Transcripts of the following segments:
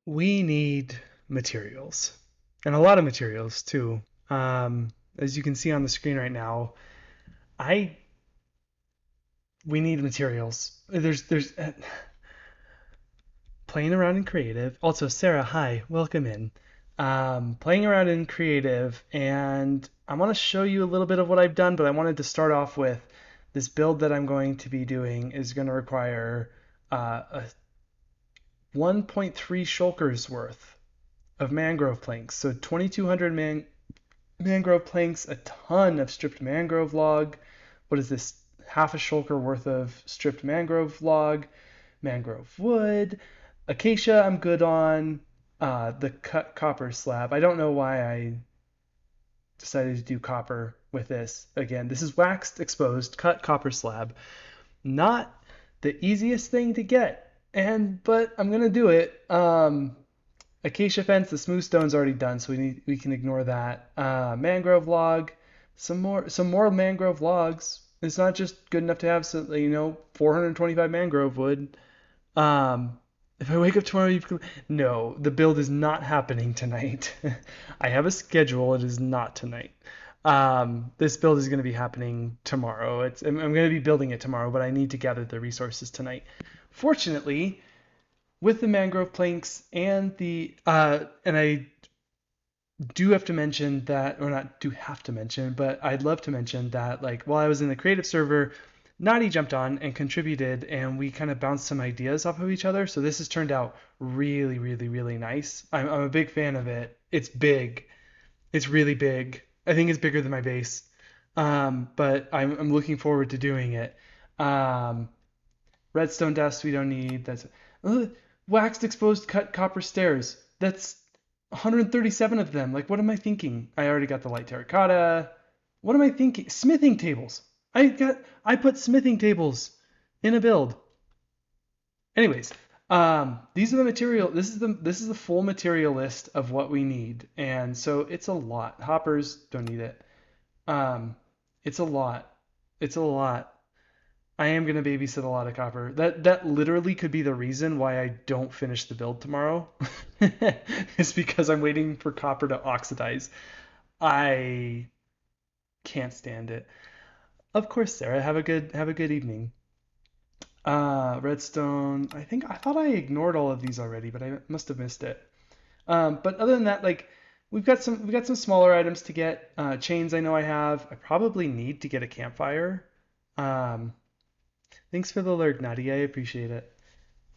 We need materials, and a lot of materials too. As you can see on the screen right now, I we need materials. There's playing around in creative. Also, Sarah, hi, welcome in. Playing around in creative, and I want to show you a little bit of what I've done, but I wanted to start off with this build that I'm going to be doing is going to require a 1.3 shulkers worth of mangrove planks. So 2,200 mangrove planks, a ton of stripped mangrove log. What is this? Half a shulker worth of stripped mangrove log, mangrove wood, acacia I'm good on, the cut copper slab. I don't know why I decided to do copper with this. Again, this is waxed exposed cut copper slab. Not the easiest thing to get, but I'm gonna do it. Acacia fence, the smooth stone's already done, so we can ignore that. Mangrove log, some more mangrove logs. It's not just good enough to have 425 mangrove wood. If I wake up tomorrow, no, the build is not happening tonight. I have a schedule. It is not tonight. This build is going to be happening tomorrow. I'm going to be building it tomorrow, but I need to gather the resources tonight. Fortunately, with the mangrove planks and and I do have to mention that, or not do have to mention, but I'd love to mention that, like, while I was in the creative server, Nadi jumped on and contributed, and we kind of bounced some ideas off of each other. So this has turned out really, really, really nice. I'm a big fan of it. It's big. It's really big. I think it's bigger than my base. But I'm looking forward to doing it. Um, redstone dust we don't need. That's waxed exposed cut copper stairs. That's 137 of them. Like, what am I thinking? I already got the light terracotta. What am I thinking? Smithing tables. I put smithing tables in a build. Anyways, these are the material. This is the full material list of what we need, and so it's a lot. Hoppers don't need it. Um, it's a lot. It's a lot. I am gonna babysit a lot of copper. That literally could be the reason why I don't finish the build tomorrow. It's because I'm waiting for copper to oxidize. I can't stand it. Of course, Sarah. Have a good evening. Redstone. I thought I ignored all of these already, but I must have missed it. But other than that, like we've got some smaller items to get. Chains I know I have. I probably need to get a campfire. Um, Thanks for the alert, Nadia. I appreciate it.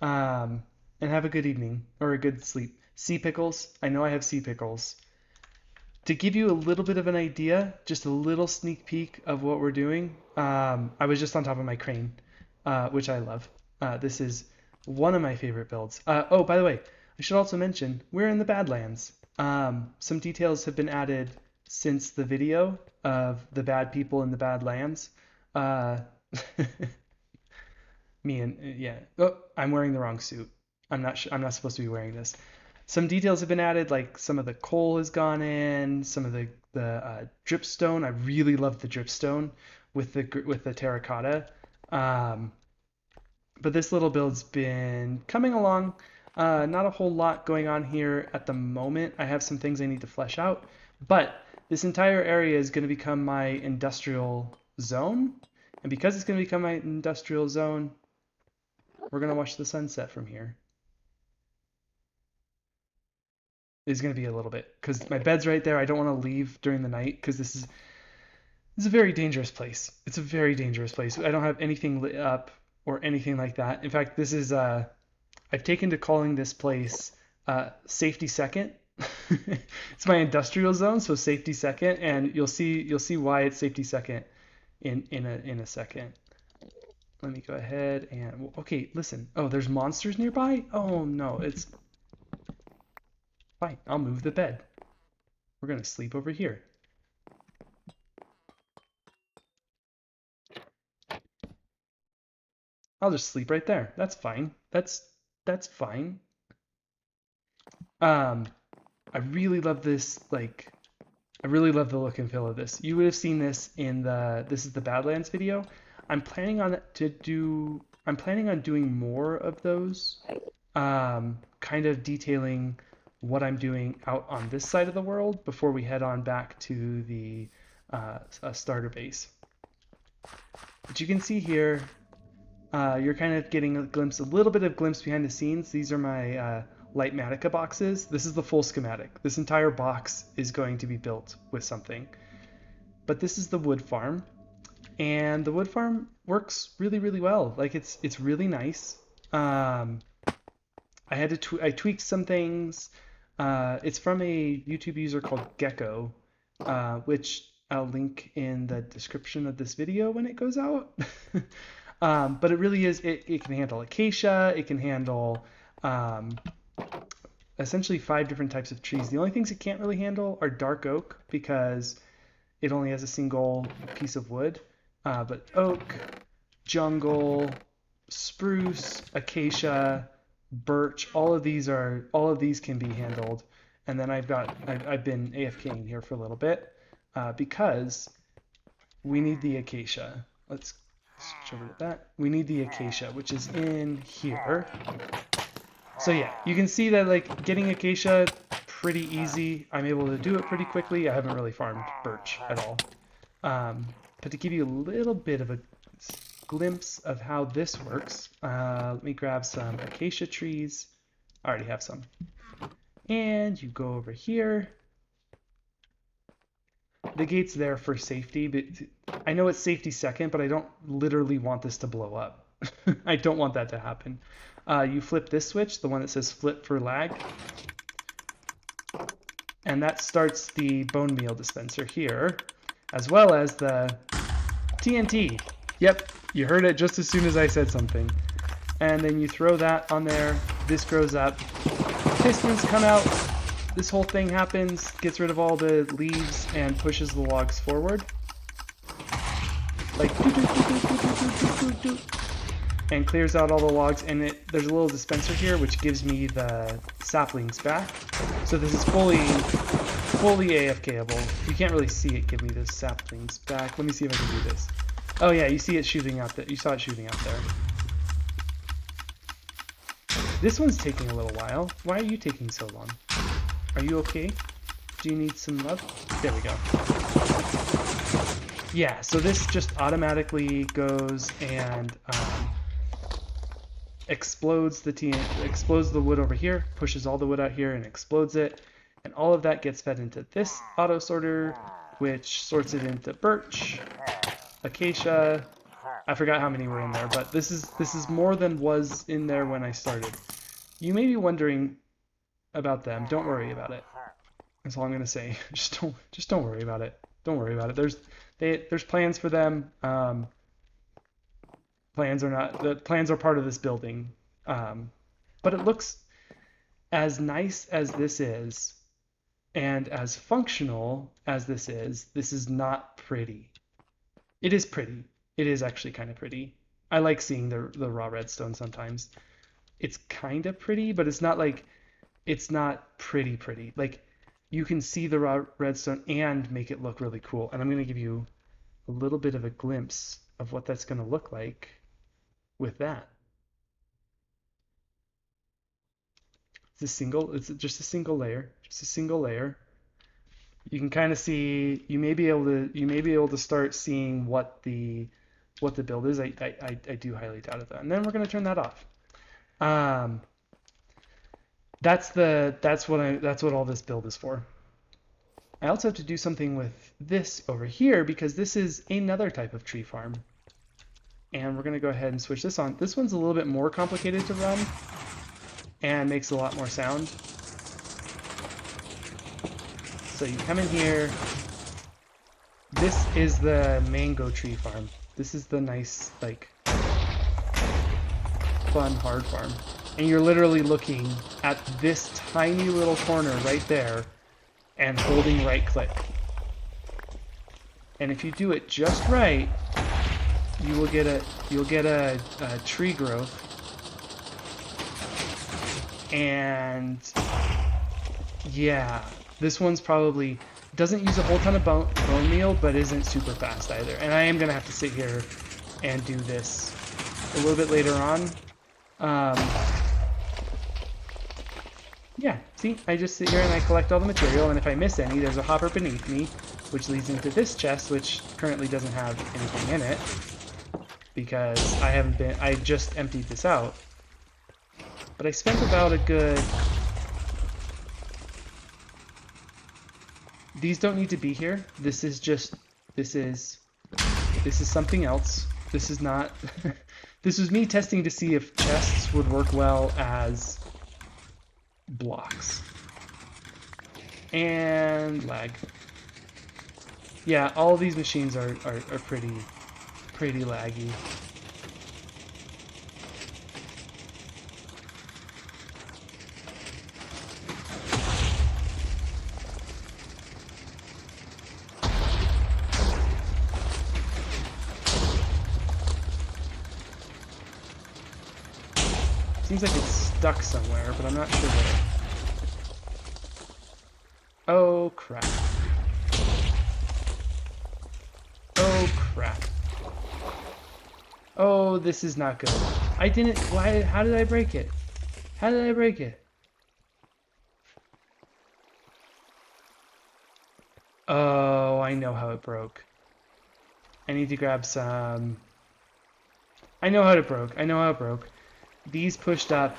Um, and have a good evening or a good sleep. Sea pickles. I know I have sea pickles. To give you a little bit of an idea, just a little sneak peek of what we're doing, I was just on top of my crane, which I love. This is one of my favorite builds. Oh, by the way, I should also mention we're in the Badlands. Some details have been added since the video of the bad people in the Badlands. Uh, Me and yeah. Oh, I'm wearing the wrong suit. I'm not supposed to be wearing this. Some details have been added, like some of the coal has gone in, some of the dripstone. I really love the dripstone with the terracotta. Um, but this little build's been coming along. Not a whole lot going on here at the moment. I have some things I need to flesh out, but this entire area is going to become my industrial zone. And because it's going to become my industrial zone, we're going to watch the sunset from here. It's going to be a little bit because my bed's right there. I don't want to leave during the night because this is a very dangerous place. It's a very dangerous place. I don't have anything lit up or anything like that. In fact, this is I've taken to calling this place safety second. It's my industrial zone, so safety second, and you'll see why it's safety second in a second. Let me go ahead and okay, listen. Oh, there's monsters nearby? Oh no, it's fine. I'll move the bed. We're gonna sleep over here. I'll just sleep right there. That's fine. That's fine. Um, I really love this, like I really love the look and feel of this. You would have seen this in this is the Badlands video. I'm planning on doing more of those, kind of detailing what I'm doing out on this side of the world before we head on back to the starter base. But you can see here, you're kind of getting a little bit of glimpse behind the scenes. These are my Lightmatica boxes. This is the full schematic. This entire box is going to be built with something. But this is the wood farm, and the wood farm works really, really well. Like it's really nice. I tweaked some things. It's from a YouTube user called Gecko, which I'll link in the description of this video when it goes out. But it really is. It can handle acacia. It can handle essentially 5 different types of trees. The only things it can't really handle are dark oak because it only has a single piece of wood. But oak, jungle, spruce, acacia, birch, all of these can be handled. And then I've been AFKing here for a little bit because we need the acacia. Let's switch over to that. We need the acacia, which is in here. So yeah, you can see that like getting acacia pretty easy. I'm able to do it pretty quickly. I haven't really farmed birch at all. But to give you a little bit of a glimpse of how this works, let me grab some acacia trees. I already have some. And you go over here. The gate's there for safety, but I know it's safety second, but I don't literally want this to blow up. I don't want that to happen. You flip this switch, the one that says flip for lag, and that starts the bone meal dispenser here, as well as the TNT. Yep, You heard it just as soon as I said something. And then you throw that on there. This grows up. Pistons come out. This whole thing happens, gets rid of all the leaves and pushes the logs forward. Like doo -doo -doo -doo -doo -doo -doo -doo, and clears out all the logs. And there's a little dispenser here which gives me the saplings back. So this is fully AFKable. You can't really see it give me the saplings back. Let me see if I can do this. Oh yeah, you see it shooting out there. You saw it shooting out there. This one's taking a little while. Why are you taking so long? Are you okay? Do you need some love? There we go. Yeah, so this just automatically goes and explodes the wood over here, pushes all the wood out here and explodes it, and all of that gets fed into this auto sorter, which sorts it into birch, acacia. I forgot how many were in there, but this is more than was in there when I started. You may be wondering about them. Don't worry about it. That's all I'm gonna say. Just don't worry about it. Don't worry about it. There's plans for them. The plans are part of this building. But it looks as nice as this is, and as functional as this is not pretty. It is pretty. It is actually kind of pretty. I like seeing the raw redstone sometimes. It's kind of pretty, but it's not like, it's not pretty. Like, you can see the raw redstone and make it look really cool. And I'm going to give you a little bit of a glimpse of what that's going to look like with that. It's just a single layer. You can kind of see, you may be able to start seeing what the build is. I do highly doubt it though. And then we're going to turn that off. That's what all this build is for. I also have to do something with this over here because this is another type of tree farm. And we're going to go ahead and switch this on. This one's a little bit more complicated to run and makes a lot more sound. So you come in here. This is the mango tree farm. This is the nice, like, fun hard farm. And you're literally looking at this tiny little corner right there and holding right click. And if you do it just right, you'll get a tree growth. And yeah, this one's probably doesn't use a whole ton of bone meal, but isn't super fast either. And I am gonna have to sit here and do this a little bit later on. Yeah, see, I just sit here and I collect all the material, and if I miss any, there's a hopper beneath me, which leads into this chest, which currently doesn't have anything in it, because I just emptied this out. But I spent about a good... These don't need to be here. This is something else. This is not... This was me testing to see if chests would work well as blocks. And lag. Yeah, all of these machines are pretty laggy. Seems like it's stuck somewhere, but I'm not sure where. Oh crap. Oh crap. Oh, this is not good. How did I break it? How did I break it? Oh, I know how it broke. I need to grab some... I know how it broke. These pushed up,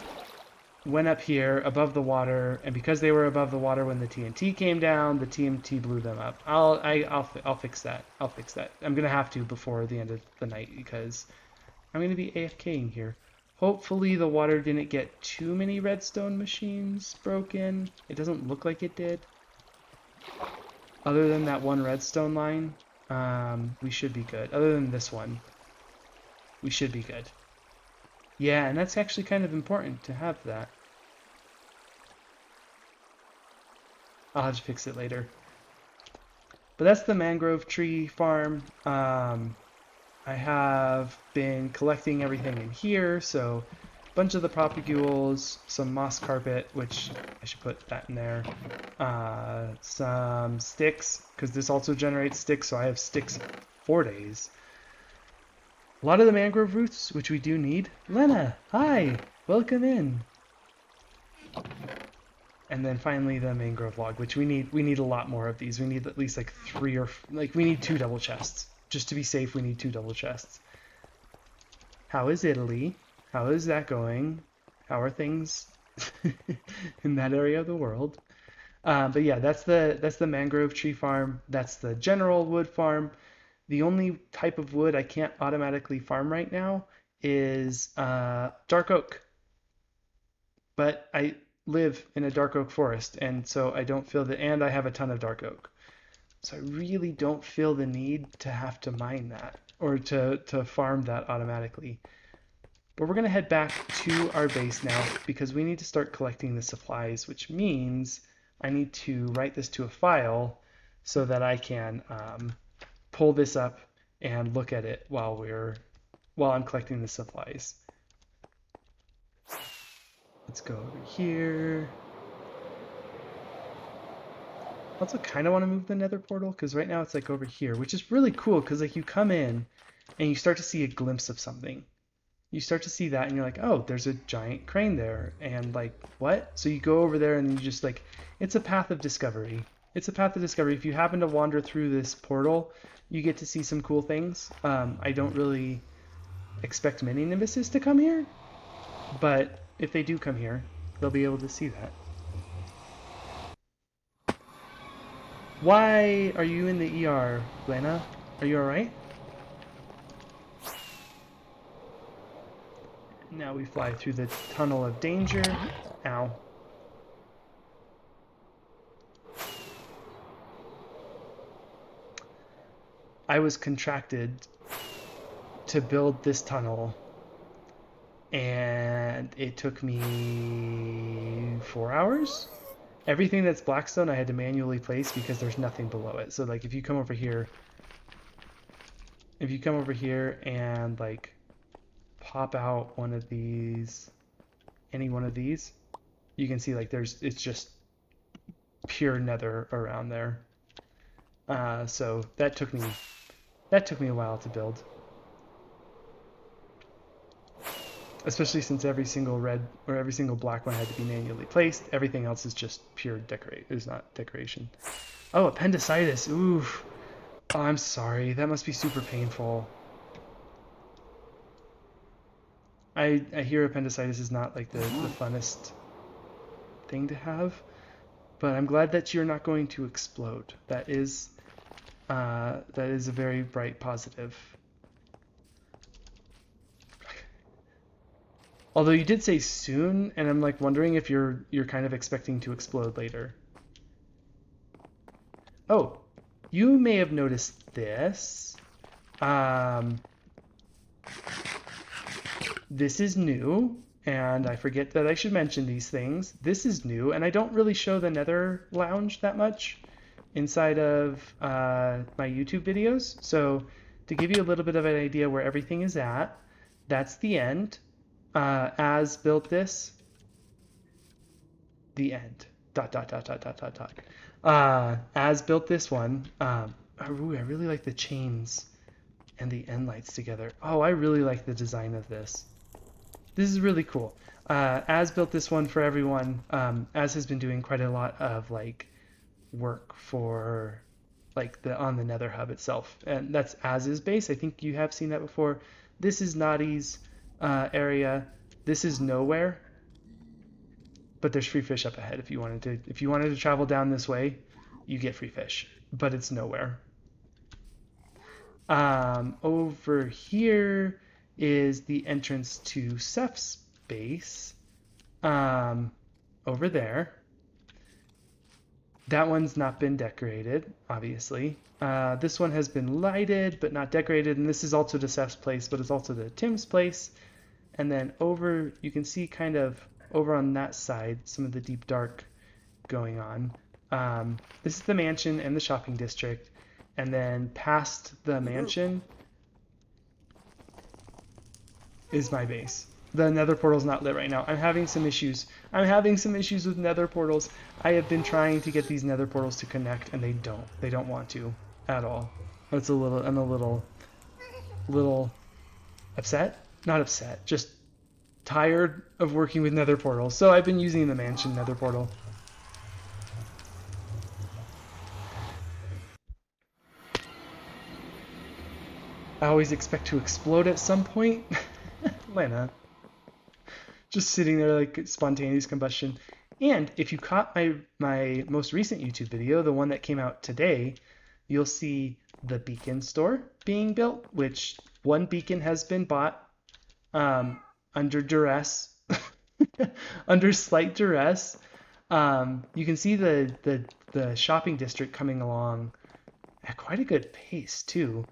went up here above the water, and because they were above the water when the TNT came down, the TNT blew them up. I'll fix that. I'm gonna have to before the end of the night because I'm gonna be AFKing here. Hopefully the water didn't get too many redstone machines broken. It doesn't look like it did. Other than that one redstone line, we should be good. Other than this one. We should be good. Yeah, and that's actually kind of important to have that. I'll have to fix it later. But that's the mangrove tree farm. I have been collecting everything in here, so a bunch of the propagules, some moss carpet, which I should put that in there, some sticks, because this also generates sticks, so I have sticks 4 days. A lot of the mangrove roots, which we do need. Lena, hi! Welcome in! And then finally the mangrove log, which we need a lot more of these. We need at least like 3 or we need 2 double chests. Just to be safe, we need 2 double chests. How is Italy? How is that going? How are things in that area of the world? But yeah, that's the mangrove tree farm. That's the general wood farm. The only type of wood I can't automatically farm right now is dark oak. But I live in a dark oak forest, and so I don't feel that, and I have a ton of dark oak. So I really don't feel the need to have to mine that or to farm that automatically. But we're going to head back to our base now because we need to start collecting the supplies, which means I need to write this to a file so that I can pull this up and look at it while I'm collecting the supplies. Let's go over here. I also kind of want to move the nether portal because right now it's like over here, which is really cool because like you come in and you start to see a glimpse of something. You start to see that and you're like, oh, there's a giant crane there. And like, what? So you go over there and you just like, it's a path of discovery. It's a path of discovery. If you happen to wander through this portal, you get to see some cool things. I don't really expect many Nimbuses to come here, but if they do come here, they'll be able to see that. Why are you in the ER, Lena? Are you alright? Now we fly through the tunnel of danger. Ow. I was contracted to build this tunnel, and it took me 4 hours. Everything that's blackstone I had to manually place because there's nothing below it. So like if you come over here and like pop out one of these, any one of these, you can see like it's just pure nether around there. So that took me a while to build. Especially since every single red or every single black one had to be manually placed. Everything else is just pure it's not decoration. Oh, appendicitis. Oof. Oh, I'm sorry. That must be super painful. I hear appendicitis is not like the funnest thing to have, but I'm glad that you're not going to explode. That is a very bright positive. Although you did say soon, and I'm like wondering if you're kind of expecting to explode later. Oh, you may have noticed this. This is new, and I forget that I should mention these things. This is new, and I don't really show the Nether Lounge that much inside of my YouTube videos. So to give you a little bit of an idea where everything is at, that's the end. As built this, the end. ... As built this one. Ooh, I really like the chains and the end lights together. Oh, I really like the design of this. This is really cool. As built this one for everyone. As has been doing quite a lot of like work for like on the Nether Hub itself, and that's As's base. I think you have seen that before. This is Nadi's area. This is nowhere, but there's free fish up ahead if you wanted to travel down this way. You get free fish, but it's nowhere. Over here is the entrance to Seph's base. Over there. That one's not been decorated, obviously. This one has been lighted but not decorated, and this is also the Seth's place, but it's also the Tim's place. And then over, you can see kind of over on that side, some of the deep dark going on. This is the mansion and the shopping district. And then past the mansion is my base. The nether portal's not lit right now. I'm having some issues. I'm having some issues with nether portals. I have been trying to get these nether portals to connect, and they don't. They don't want to at all. I'm a little upset. Not upset, just tired of working with nether portals. So I've been using the mansion nether portal. I always expect to explode at some point. Lana. Just sitting there like spontaneous combustion. And if you caught my most recent YouTube video, the one that came out today, you'll see the beacon store being built, which one beacon has been bought under duress, under slight duress. You can see the shopping district coming along at quite a good pace too.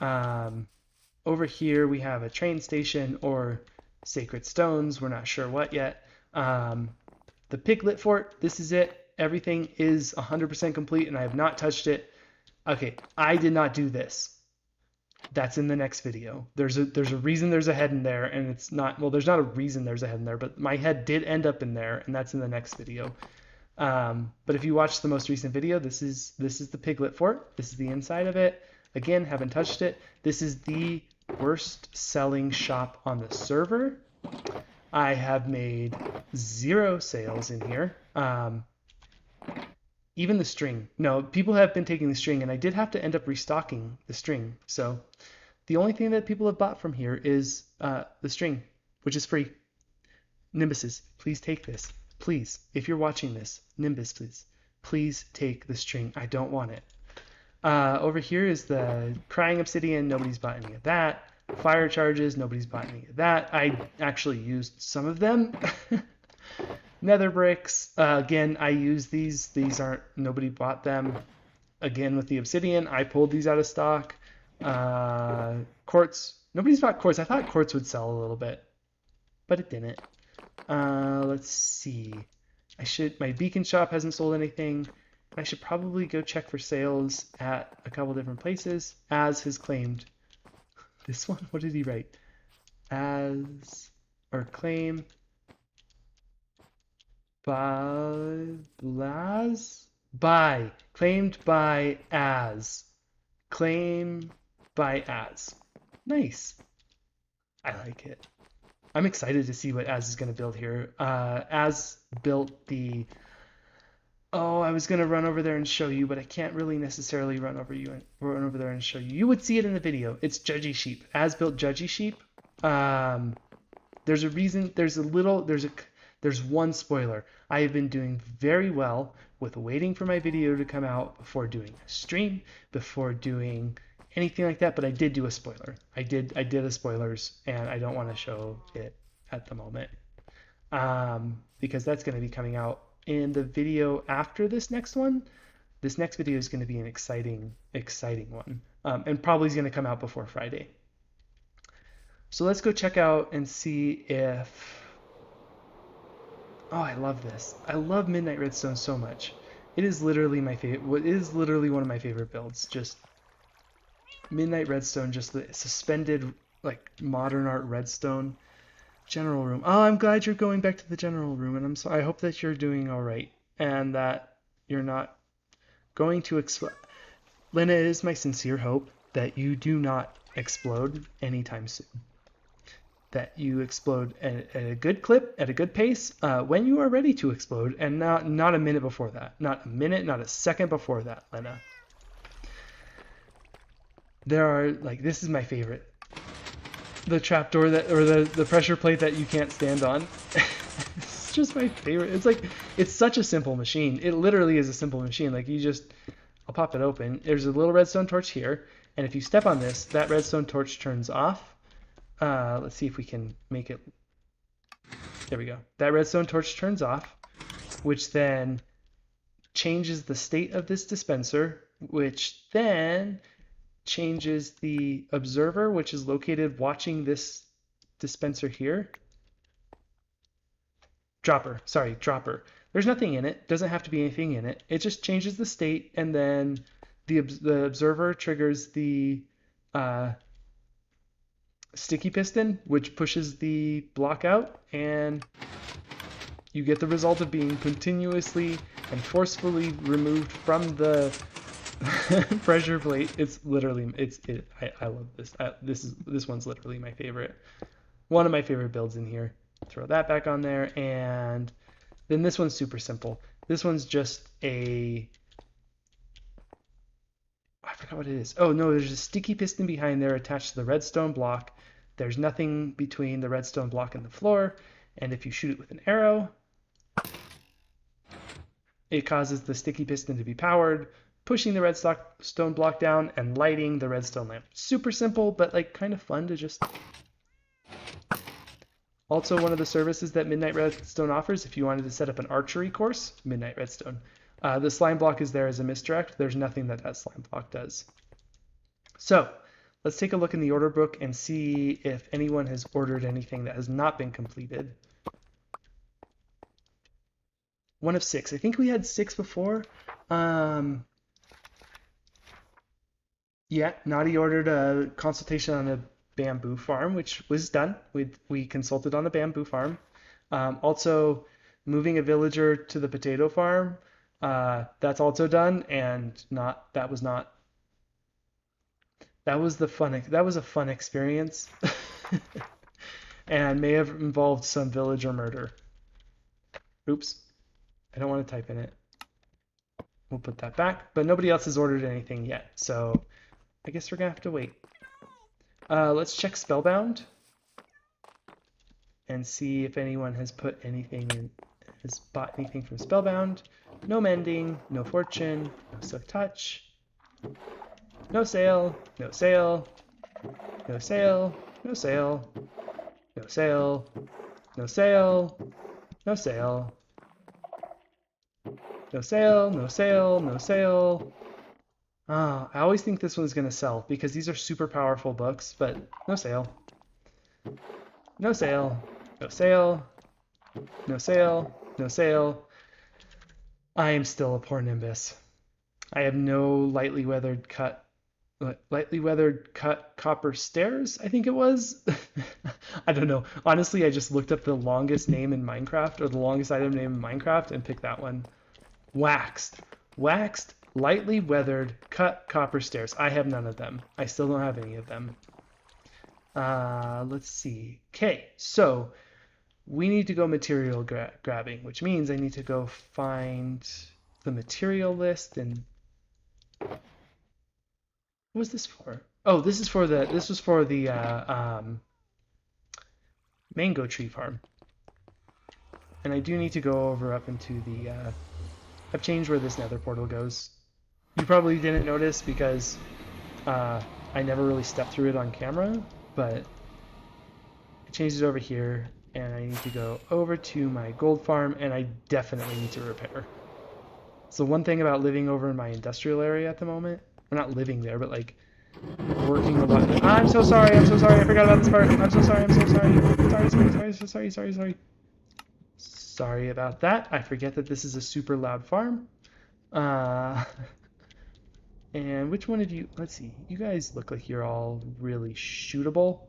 Over here we have a train station or sacred stones. We're not sure what yet. The Piglet Fort, this is it. Everything is 100% complete and I have not touched it. Okay, I did not do this. That's in the next video. There's a reason there's a head in there, and it's not, well, there's not a reason there's a head in there, but my head did end up in there, and that's in the next video. But if you watch the most recent video, this is the Piglet Fort. This is the inside of it. Again, haven't touched it. This is the worst selling shop on the server. I have made 0 sales in here. Even the string. No, people have been taking the string, and I did have to end up restocking the string. So the only thing that people have bought from here is the string, which is free. Nimbuses, please take this. Please, if you're watching this, Nimbus, please take the string. I don't want it. Over here is the crying obsidian. Nobody's bought any of that. Fire charges. Nobody's bought any of that. I actually used some of them. Nether bricks. Again, I use these. These aren't, nobody bought them. Again, with the obsidian, I pulled these out of stock. Quartz. Nobody's bought quartz. I thought quartz would sell a little bit, but it didn't. Let's see. My beacon shop hasn't sold anything. I should probably go check for sales at a couple different places. As has claimed. This one? What did he write? As, or claim. By. Claimed by as. Claim by as. Nice. I like it. I'm excited to see what Az is going to build here. Az built the... Oh, I was going to run over there and show you, but I can't really necessarily run over there and show you. You would see it in the video. It's Judgy Sheep. Az built Judgy Sheep. There's a reason. There's one spoiler. I have been doing very well with waiting for my video to come out before doing a stream, before doing anything like that, but I did do a spoiler. I did a spoilers, and I don't want to show it at the moment because that's going to be coming out in the video after this next one. This next video is going to be an exciting one, and probably is going to come out before Friday. So let's go check out and see if... Oh, I love this. I love Midnight Redstone so much. It is literally my favorite. It is literally one of my favorite builds. Just Midnight Redstone, just the suspended, like, modern art redstone. General room. Oh, I'm glad you're going back to the general room, and I hope that you're doing all right and that you're not going to explode. Lena, it is my sincere hope that you do not explode anytime soon. That you explode at a good clip, at a good pace, when you are ready to explode, and not a minute before that. Not a minute, not a second before that, Lena. There are, like, this is my favorite. The trapdoor that, or the pressure plate that you can't stand on. It's just my favorite. It's like, it's such a simple machine. It literally is a simple machine. Like, I'll pop it open. There's a little redstone torch here, and if you step on this, that redstone torch turns off. Let's see if we can make it. There we go. That redstone torch turns off, which then changes the state of this dispenser, which then changes the observer, which is located watching this dispenser here. Dropper. There's nothing in it. Doesn't have to be anything in it. It just changes the state, and then the observer triggers the sticky piston, which pushes the block out, and you get the result of being continuously and forcefully removed from the pressure plate. It's literally, I love this. This one's literally my favorite. One of my favorite builds in here. Throw that back on there, and then this one's super simple. This one's just I forgot what it is. Oh no, there's a sticky piston behind there attached to the redstone block. There's nothing between the redstone block and the floor, and if you shoot it with an arrow, it causes the sticky piston to be powered, pushing the redstone block down and lighting the redstone lamp. Super simple, but like kind of fun to just... Also, one of the services that Midnight Redstone offers, if you wanted to set up an archery course, Midnight Redstone. The slime block is there as a misdirect. There's nothing that slime block does. So let's take a look in the order book and see if anyone has ordered anything that has not been completed. 1 of 6. I think we had 6 before. Yeah, Naughty ordered a consultation on a bamboo farm, which was done. We consulted on the bamboo farm. Also, moving a villager to the potato farm. That's also done, and that was a fun experience, and may have involved some villager murder. Oops, I don't want to type in it. We'll put that back, but nobody else has ordered anything yet, so I guess we're gonna have to wait. Let's check Spellbound and see if anyone has put anything in, has bought anything from Spellbound. No mending, no fortune, no silk touch, no sale, no sale, no sale, no sale, no sale, no sale, no sale, no sale, no sale, no sale. I always think this one's going to sell because these are super powerful books, but no sale. No sale, no sale, no sale, no sale. I am still a poor Nimbus. I have no lightly weathered cut copper stairs, I think it was. I don't know. Honestly, I just looked up the longest name in Minecraft, or the longest item name in Minecraft, and picked that one. Waxed, lightly weathered cut copper stairs. I have none of them. I still don't have any of them. Let's see. Okay, so we need to go material grabbing, which means I need to go find the material list. And what was this for? Oh, this was for the mango tree farm. And I do need to go over up into the I've changed where this nether portal goes. You probably didn't notice because I never really stepped through it on camera, but I changed it over here, and I need to go over to my gold farm, and I definitely need to repair. So one thing about living over in my industrial area at the moment, we're not living there, but like working a lot. I'm so sorry, I forgot about this part. I'm so sorry. Sorry. Sorry about that. I forget that this is a super loud farm. And which one of you, let's see, you guys look like you're all really shootable.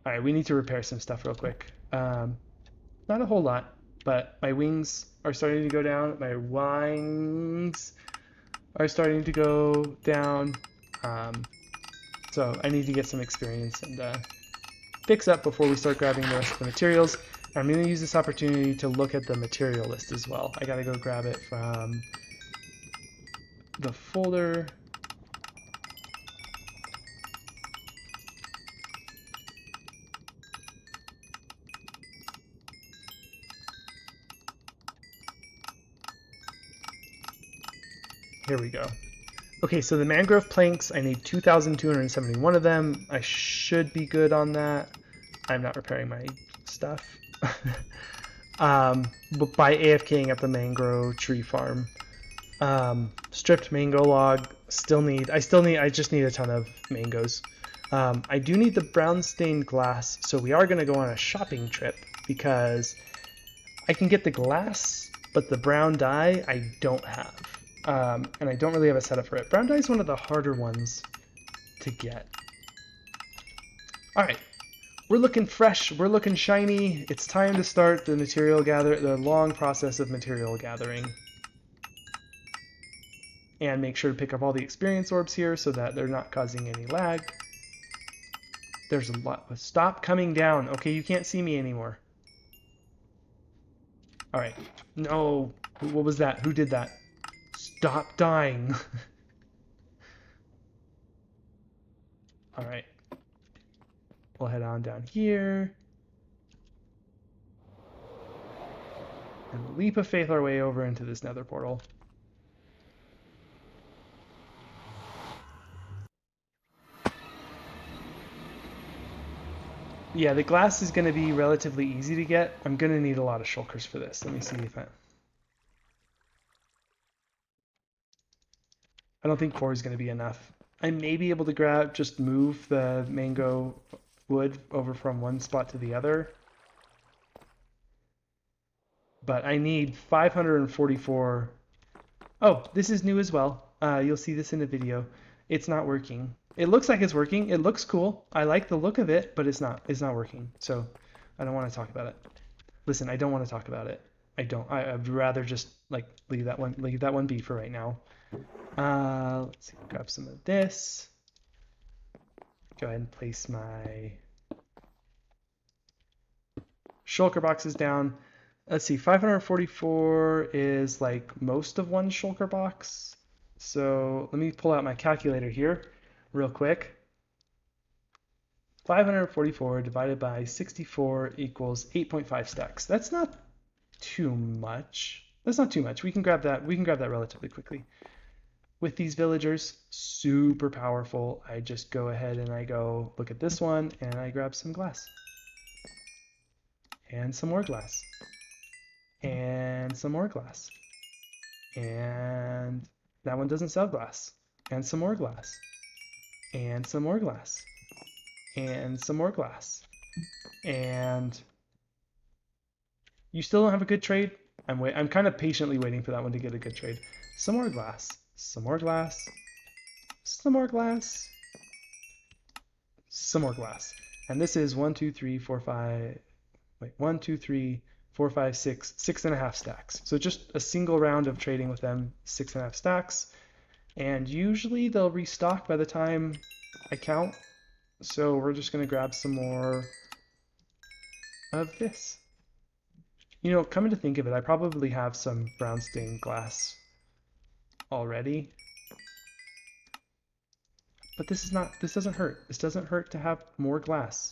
Alright, we need to repair some stuff real quick. Not a whole lot, but my wings are starting to go down. My wings are starting to go down. So I need to get some experience and fix up before we start grabbing the rest of the materials. I'm going to use this opportunity to look at the material list as well. I got to go grab it from the folder. Here we go. Okay, so the mangrove planks, I need 2,271 of them. I should be good on that. I'm not repairing my stuff. by AFKing at the mango tree farm. Stripped mango log. I just need a ton of mangoes. I do need the brown stained glass, so we are going to go on a shopping trip because I can get the glass, but the brown dye I don't have. And I don't really have a setup for it. Brown dye is one of the harder ones to get. All right, we're looking fresh, we're looking shiny. It's time to start the long process of material gathering. And make sure to pick up all the experience orbs here so that they're not causing any lag. There's a lot. Stop coming down. Okay, you can't see me anymore. All right. No. What was that? Who did that? Stop dying. All right. We'll head on down here. And leap of faith our way over into this nether portal. Yeah, the glass is going to be relatively easy to get. I'm going to need a lot of shulkers for this. Let me see if I don't think 4 is going to be enough. I may be able to just move the mango wood over from one spot to the other. But I need 544. Oh, this is new as well. You'll see this in the video. It's not working. It looks like it's working. It looks cool. I like the look of it, but it's not working. So I don't want to talk about it. Listen, I don't want to talk about it. I'd rather just like leave that one be for right now. Let's see, grab some of this. Go ahead and place my shulker boxes down. Let's see, 544 is like most of one shulker box. So let me pull out my calculator here real quick. 544 divided by 64 equals 8.5 stacks. That's not too much. That's not too much. We can grab that relatively quickly. With these villagers, super powerful. I just go ahead and I go look at this one and I grab some glass. And some more glass. And some more glass. And that one doesn't sell glass. And some more glass. And some more glass. And some more glass. And you still don't have a good trade? I'm kind of patiently waiting for that one to get a good trade. Some more glass. Some more glass. Some more glass. Some more glass. And this is 1, 2, 3, 4, 5. Wait, 1, 2, 3, 4, 5, 6. 6.5 stacks. So just a single round of trading with them, 6.5 stacks. And usually they'll restock by the time I count. So we're just going to grab some more of this. You know, coming to think of it, I probably have some brown stained glass already. But this doesn't hurt. This doesn't hurt to have more glass.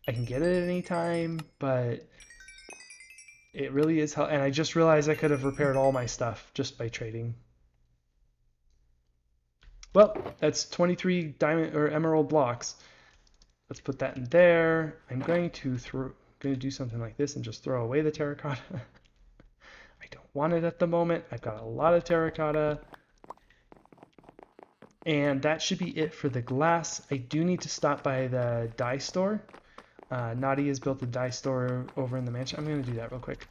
I can get it at any time, but it really is and I just realized I could have repaired all my stuff just by trading. Well, that's 23 diamond or emerald blocks. Let's put that in there. I'm going to do something like this and just throw away the terracotta. I don't want it at the moment. I've got a lot of terracotta. And that should be it for the glass. I do need to stop by the dye store. Nadia has built a dye store over in the mansion. I'm going to do that real quick.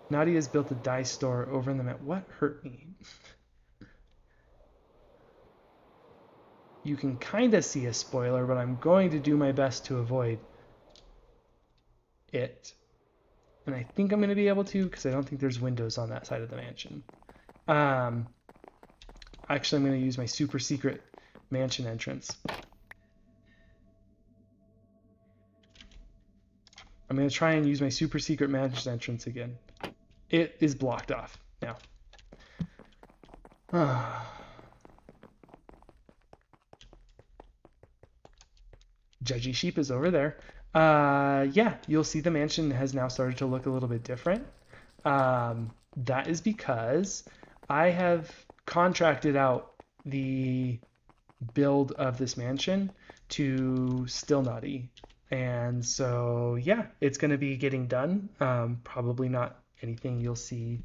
Nadia has built a dye store over in the mansion. What hurt me? You can kind of see a spoiler, but I'm going to do my best to avoid it. And I think I'm going to be able to because I don't think there's windows on that side of the mansion. Actually, I'm going to use my super secret mansion entrance. I'm going to try and use my super secret mansion entrance again. It is blocked off now. Judgy Sheep is over there. Yeah, you'll see the mansion has now started to look a little bit different. That is because I have contracted out the build of this mansion to Still Naughty. And so, yeah, it's going to be getting done. Probably not anything you'll see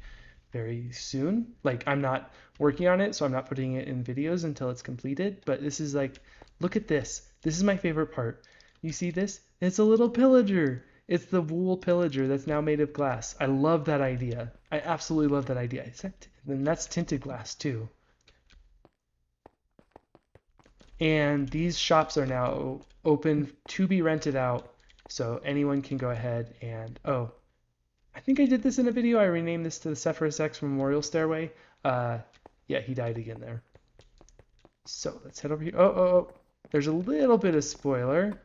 very soon. Like, I'm not working on it, so I'm not putting it in videos until it's completed. But this is like, look at this. This is my favorite part. You see this? It's a little pillager. It's the wool pillager that's now made of glass. I love that idea. I absolutely love that idea. And that's tinted glass too. And these shops are now open to be rented out, so anyone can go ahead and, oh, I think I did this in a video. I renamed this to the Sephiroth X Memorial Stairway. Yeah, he died again there. So let's head over here. Oh. There's a little bit of spoiler.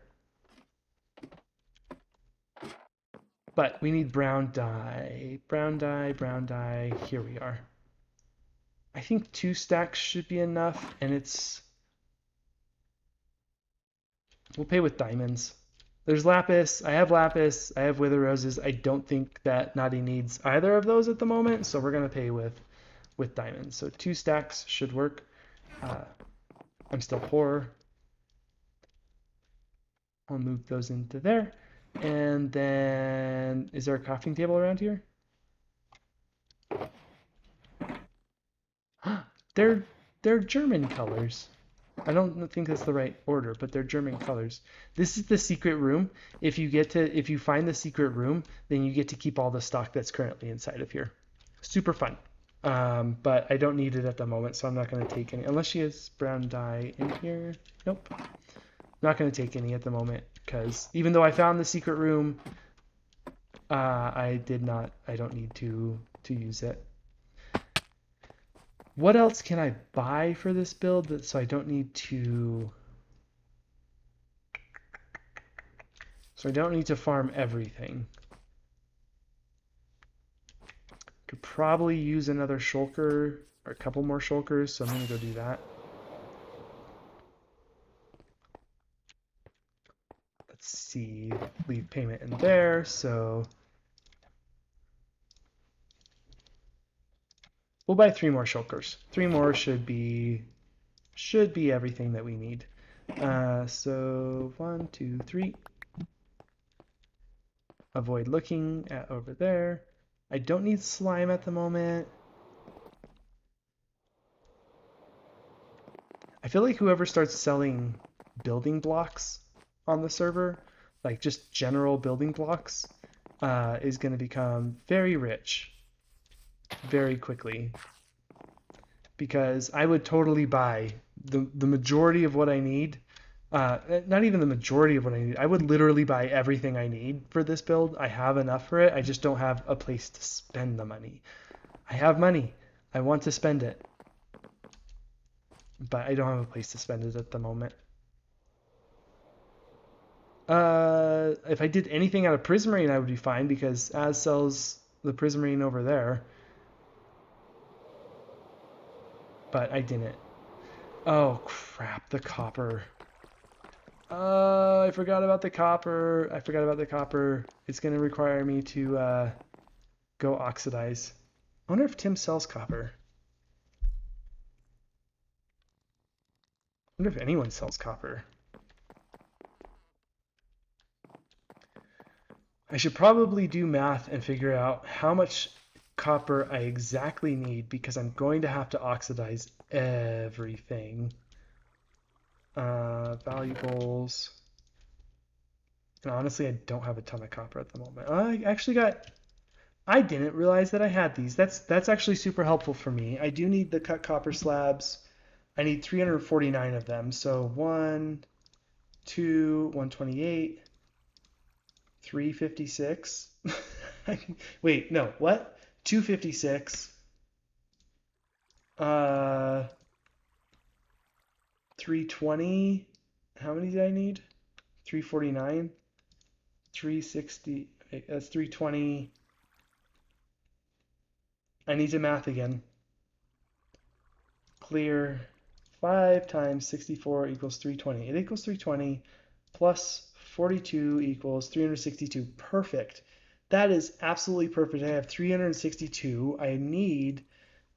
But we need brown dye. Brown dye. Here we are. I think 2 stacks should be enough, and we'll pay with diamonds. There's lapis. I have lapis. I have wither roses. I don't think that Naughty needs either of those at the moment, so we're gonna pay with diamonds. So 2 stacks should work. I'm still poor. I'll move those into there. And then, is there a crafting table around here? They're German colors. I don't think that's the right order, but they're German colors. This is the secret room. If you find the secret room, then you get to keep all the stock that's currently inside of here. Super fun. But I don't need it at the moment, so I'm not going to take any. Unless she has brown dye in here. Nope. Not going to take any at the moment, because even though I found the secret room, I don't need to use it. What else can I buy for this build so I don't need to farm everything? Could probably use another shulker or a couple more shulkers, so I'm gonna go do that. Let's see, leave payment in there, so we'll buy 3 more shulkers. 3 more should be everything that we need. So 1, 2, 3. Avoid looking at over there. I don't need slime at the moment. I feel like whoever starts selling building blocks on the server, like just general building blocks, is going to become very rich very quickly. Because I would totally buy the majority of what I need. Not even the majority of what I need. I would literally buy everything I need for this build. I have enough for it. I just don't have a place to spend the money. I have money. I want to spend it. But I don't have a place to spend it at the moment. If I did anything out of prismarine, I would be fine because Az sells the prismarine over there. But I didn't. Oh crap, the copper. I forgot about the copper. It's going to require me to go oxidize. I wonder if Tim sells copper. I wonder if anyone sells copper. I should probably do math and figure out how much copper I exactly need because I'm going to have to oxidize everything. Valuables. And honestly, I don't have a ton of copper at the moment. I didn't realize that I had these. That's actually super helpful for me. I do need the cut copper slabs. I need 349 of them. So 1, 2, 128, 356. Wait, no, what? 256. 320. How many did I need? 349. 360. That's 320. I need to math again. Clear. 5 times 64 equals 320. It equals 320 plus 42 equals 362. Perfect. That is absolutely perfect. I have 362. I need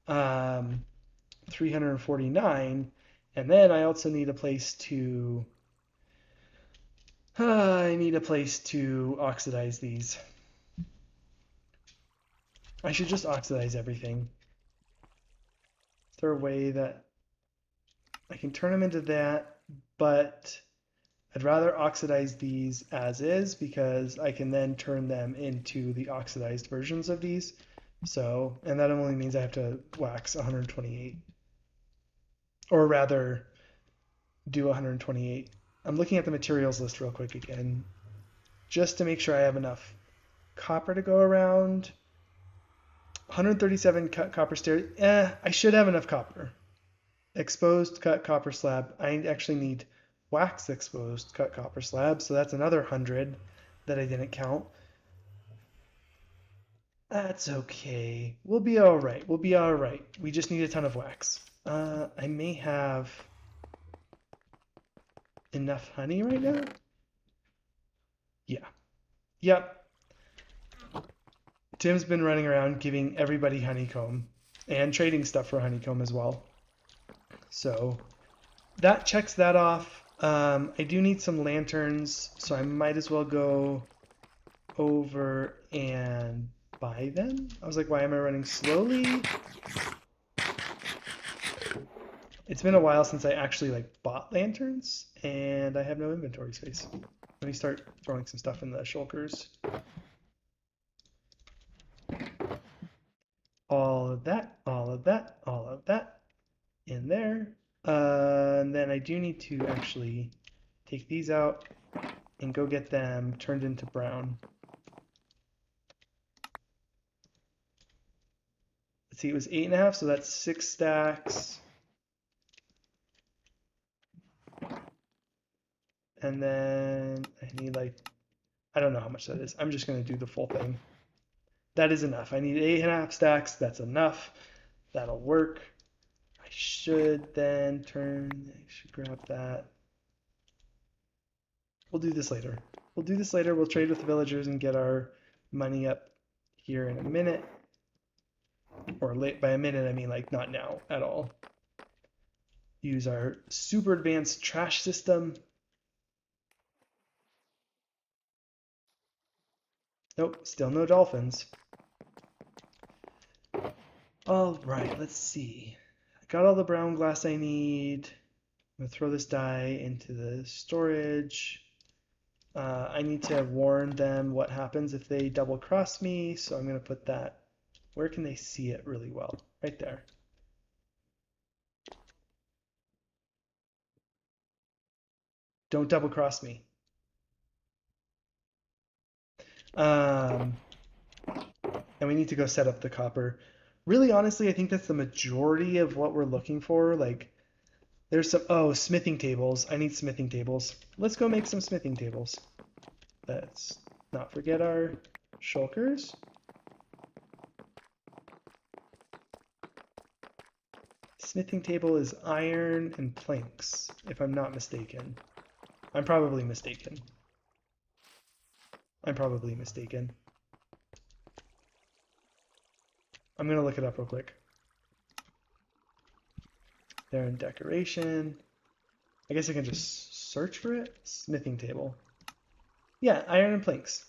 349. And then I also need a place to I need a place to oxidize these. I should just oxidize everything. Is there a way that I can turn them into that, but I'd rather oxidize these as is because I can then turn them into the oxidized versions of these. So, and that only means I have to wax 128, or rather do 128. I'm looking at the materials list real quick again, just to make sure I have enough copper to go around. 137 cut copper stairs. I should have enough copper. Exposed cut copper slab. I actually need wax exposed cut copper slab, so that's another 100 that I didn't count. That's okay. We'll be all right. We'll be all right. We just need a ton of wax. I may have enough honey right now. Yeah. Yep. Tim's been running around giving everybody honeycomb and trading stuff for honeycomb as well. So that checks that off. I do need some lanterns, so I might as well go over and buy them. I was like, why am I running slowly? It's been a while since I actually bought lanterns, and I have no inventory space. Let me start throwing some stuff in the shulkers. All of that, all of that, all of that in there. And then I do need to actually take these out and go get them turned into brown. Let's see, it was 8.5, so that's 6 stacks. And then I need I don't know how much that is. I'm just going to do the full thing. That is enough. I need 8.5 stacks. That's enough. That'll work. I should then I should grab that. We'll do this later. We'll do this later. We'll trade with the villagers and get our money up here in a minute. Or late by a minute, I mean not now at all. Use our super advanced trash system. Nope, still no dolphins. All right, let's see. I got all the brown glass I need. I'm gonna throw this dye into the storage. I need to warn them what happens if they double cross me, so I'm gonna put that. Where can they see it really well? Right there. Don't double cross me. And we need to go set up the copper. Really, honestly, I think that's the majority of what we're looking for. There's some, smithing tables. I need smithing tables. Let's go make some smithing tables. Let's not forget our shulkers. Smithing table is iron and planks, if I'm not mistaken. I'm probably mistaken. I'm probably mistaken. I'm going to look it up real quick. They're in decoration. I guess I can just search for it. Smithing table. Yeah, iron and planks.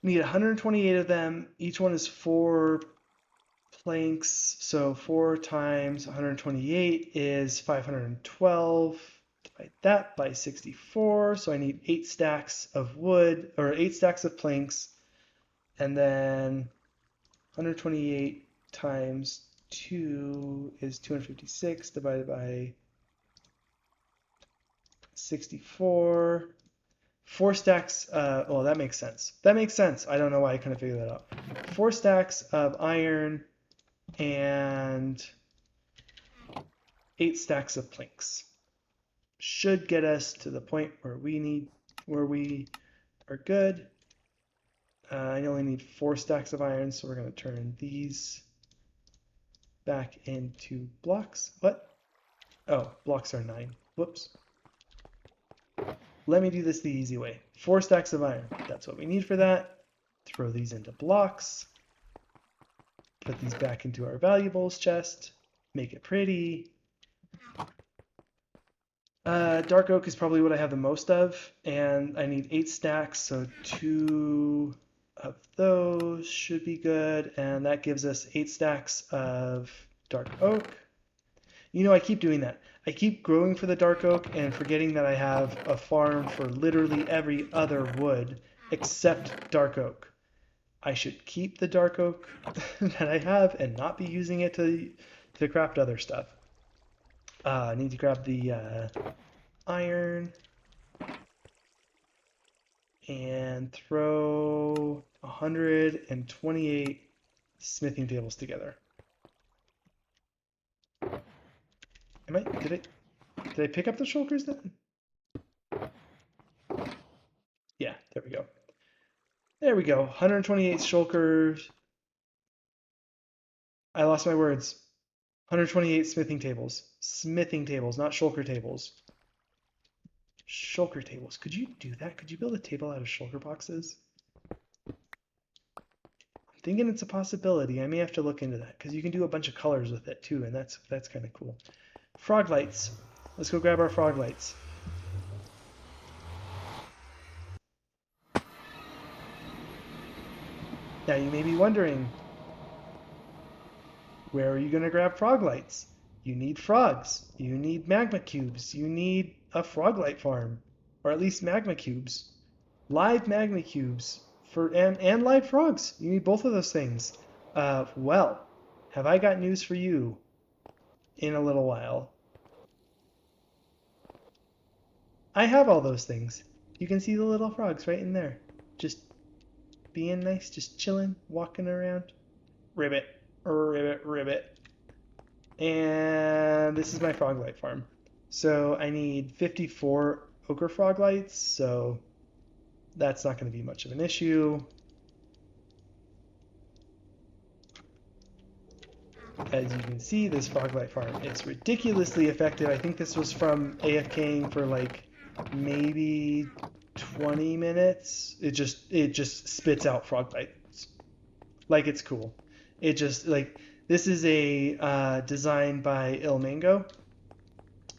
Need 128 of them. Each one is 4 planks. So 4 times 128 is 512. Divide that by 64. So I need 8 stacks of wood, or 8 stacks of planks. And then 128 times 2 is 256 divided by 64. 4 stacks, well, that makes sense. That makes sense. I don't know why I couldn't figure that out. 4 stacks of iron and 8 stacks of planks. Should get us to the point where we are good. I only need 4 stacks of iron, so we're going to turn these back into blocks. What? Oh, blocks are 9. Whoops. Let me do this the easy way. 4 stacks of iron. That's what we need for that. Throw these into blocks. Put these back into our valuables chest. Make it pretty. Dark oak is probably what I have the most of, and I need 8 stacks, so 2 of those should be good, and that gives us 8 stacks of dark oak. You know, I keep doing that. I keep growing for the dark oak and forgetting that I have a farm for literally every other wood except dark oak. I should keep the dark oak that I have and not be using it to craft other stuff. I need to grab the iron and throw 128 smithing tables together. Did I pick up the shulkers then? Yeah, there we go. There we go. 128 shulkers. I lost my words. 128 smithing tables. Smithing tables, not shulker tables. Shulker tables. Could you do that? Could you build a table out of shulker boxes? I'm thinking it's a possibility. I may have to look into that because you can do a bunch of colors with it too, and that's kind of cool. Frog lights. Let's go grab our frog lights. Now you may be wondering, where are you going to grab frog lights? You need frogs. You need magma cubes. You need a frog light farm, or at least magma cubes. Live magma cubes and live frogs. You need both of those things. Well, have I got news for you in a little while? I have all those things. You can see the little frogs right in there. Just being nice, just chilling, walking around. Ribbit, ribbit, ribbit. And this is my frog light farm. So I need 54 ochre frog lights, so that's not going to be much of an issue. As you can see, this frog light farm is ridiculously effective. I think this was from AFKing for like maybe 20 minutes. It just spits out frog lights. Like it's cool. It just like this is a design by Il Mango.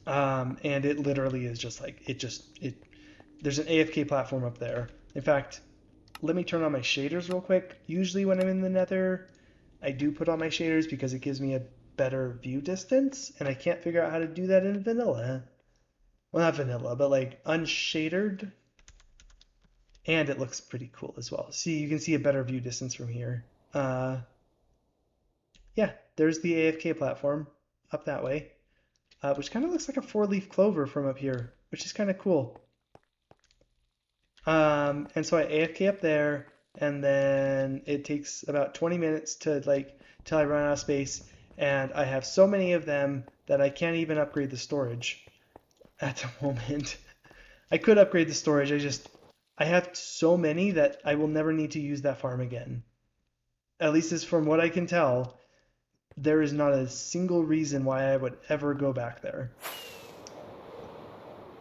And it literally is just like there's an AFK platform up there. In fact, let me turn on my shaders real quick. Usually when I'm in the nether, I do put on my shaders because it gives me a better view distance, and I can't figure out how to do that in vanilla. Well, not vanilla, but like unshadered. And it looks pretty cool as well. See, you can see a better view distance from here. Yeah, there's the AFK platform up that way, which kind of looks like a 4-leaf clover from up here, which is kind of cool. And so I AFK up there, and then it takes about 20 minutes to like till I run out of space, and I have so many of them that I can't even upgrade the storage at the moment. I could upgrade the storage, I have so many that I will never need to use that farm again. At least as from what I can tell, there is not a single reason why I would ever go back there.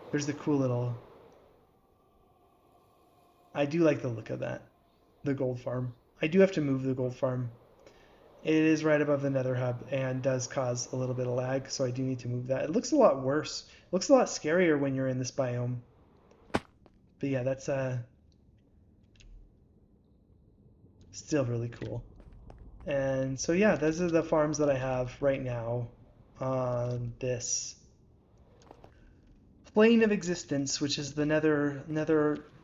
There's the cool little... I do like the look of that, the gold farm. I do have to move the gold farm. It is right above the nether hub and does cause a little bit of lag, so I do need to move that. It looks a lot worse. It looks a lot scarier when you're in this biome. But yeah, that's still really cool. And so yeah, those are the farms that I have right now on this plane of existence, which is the nether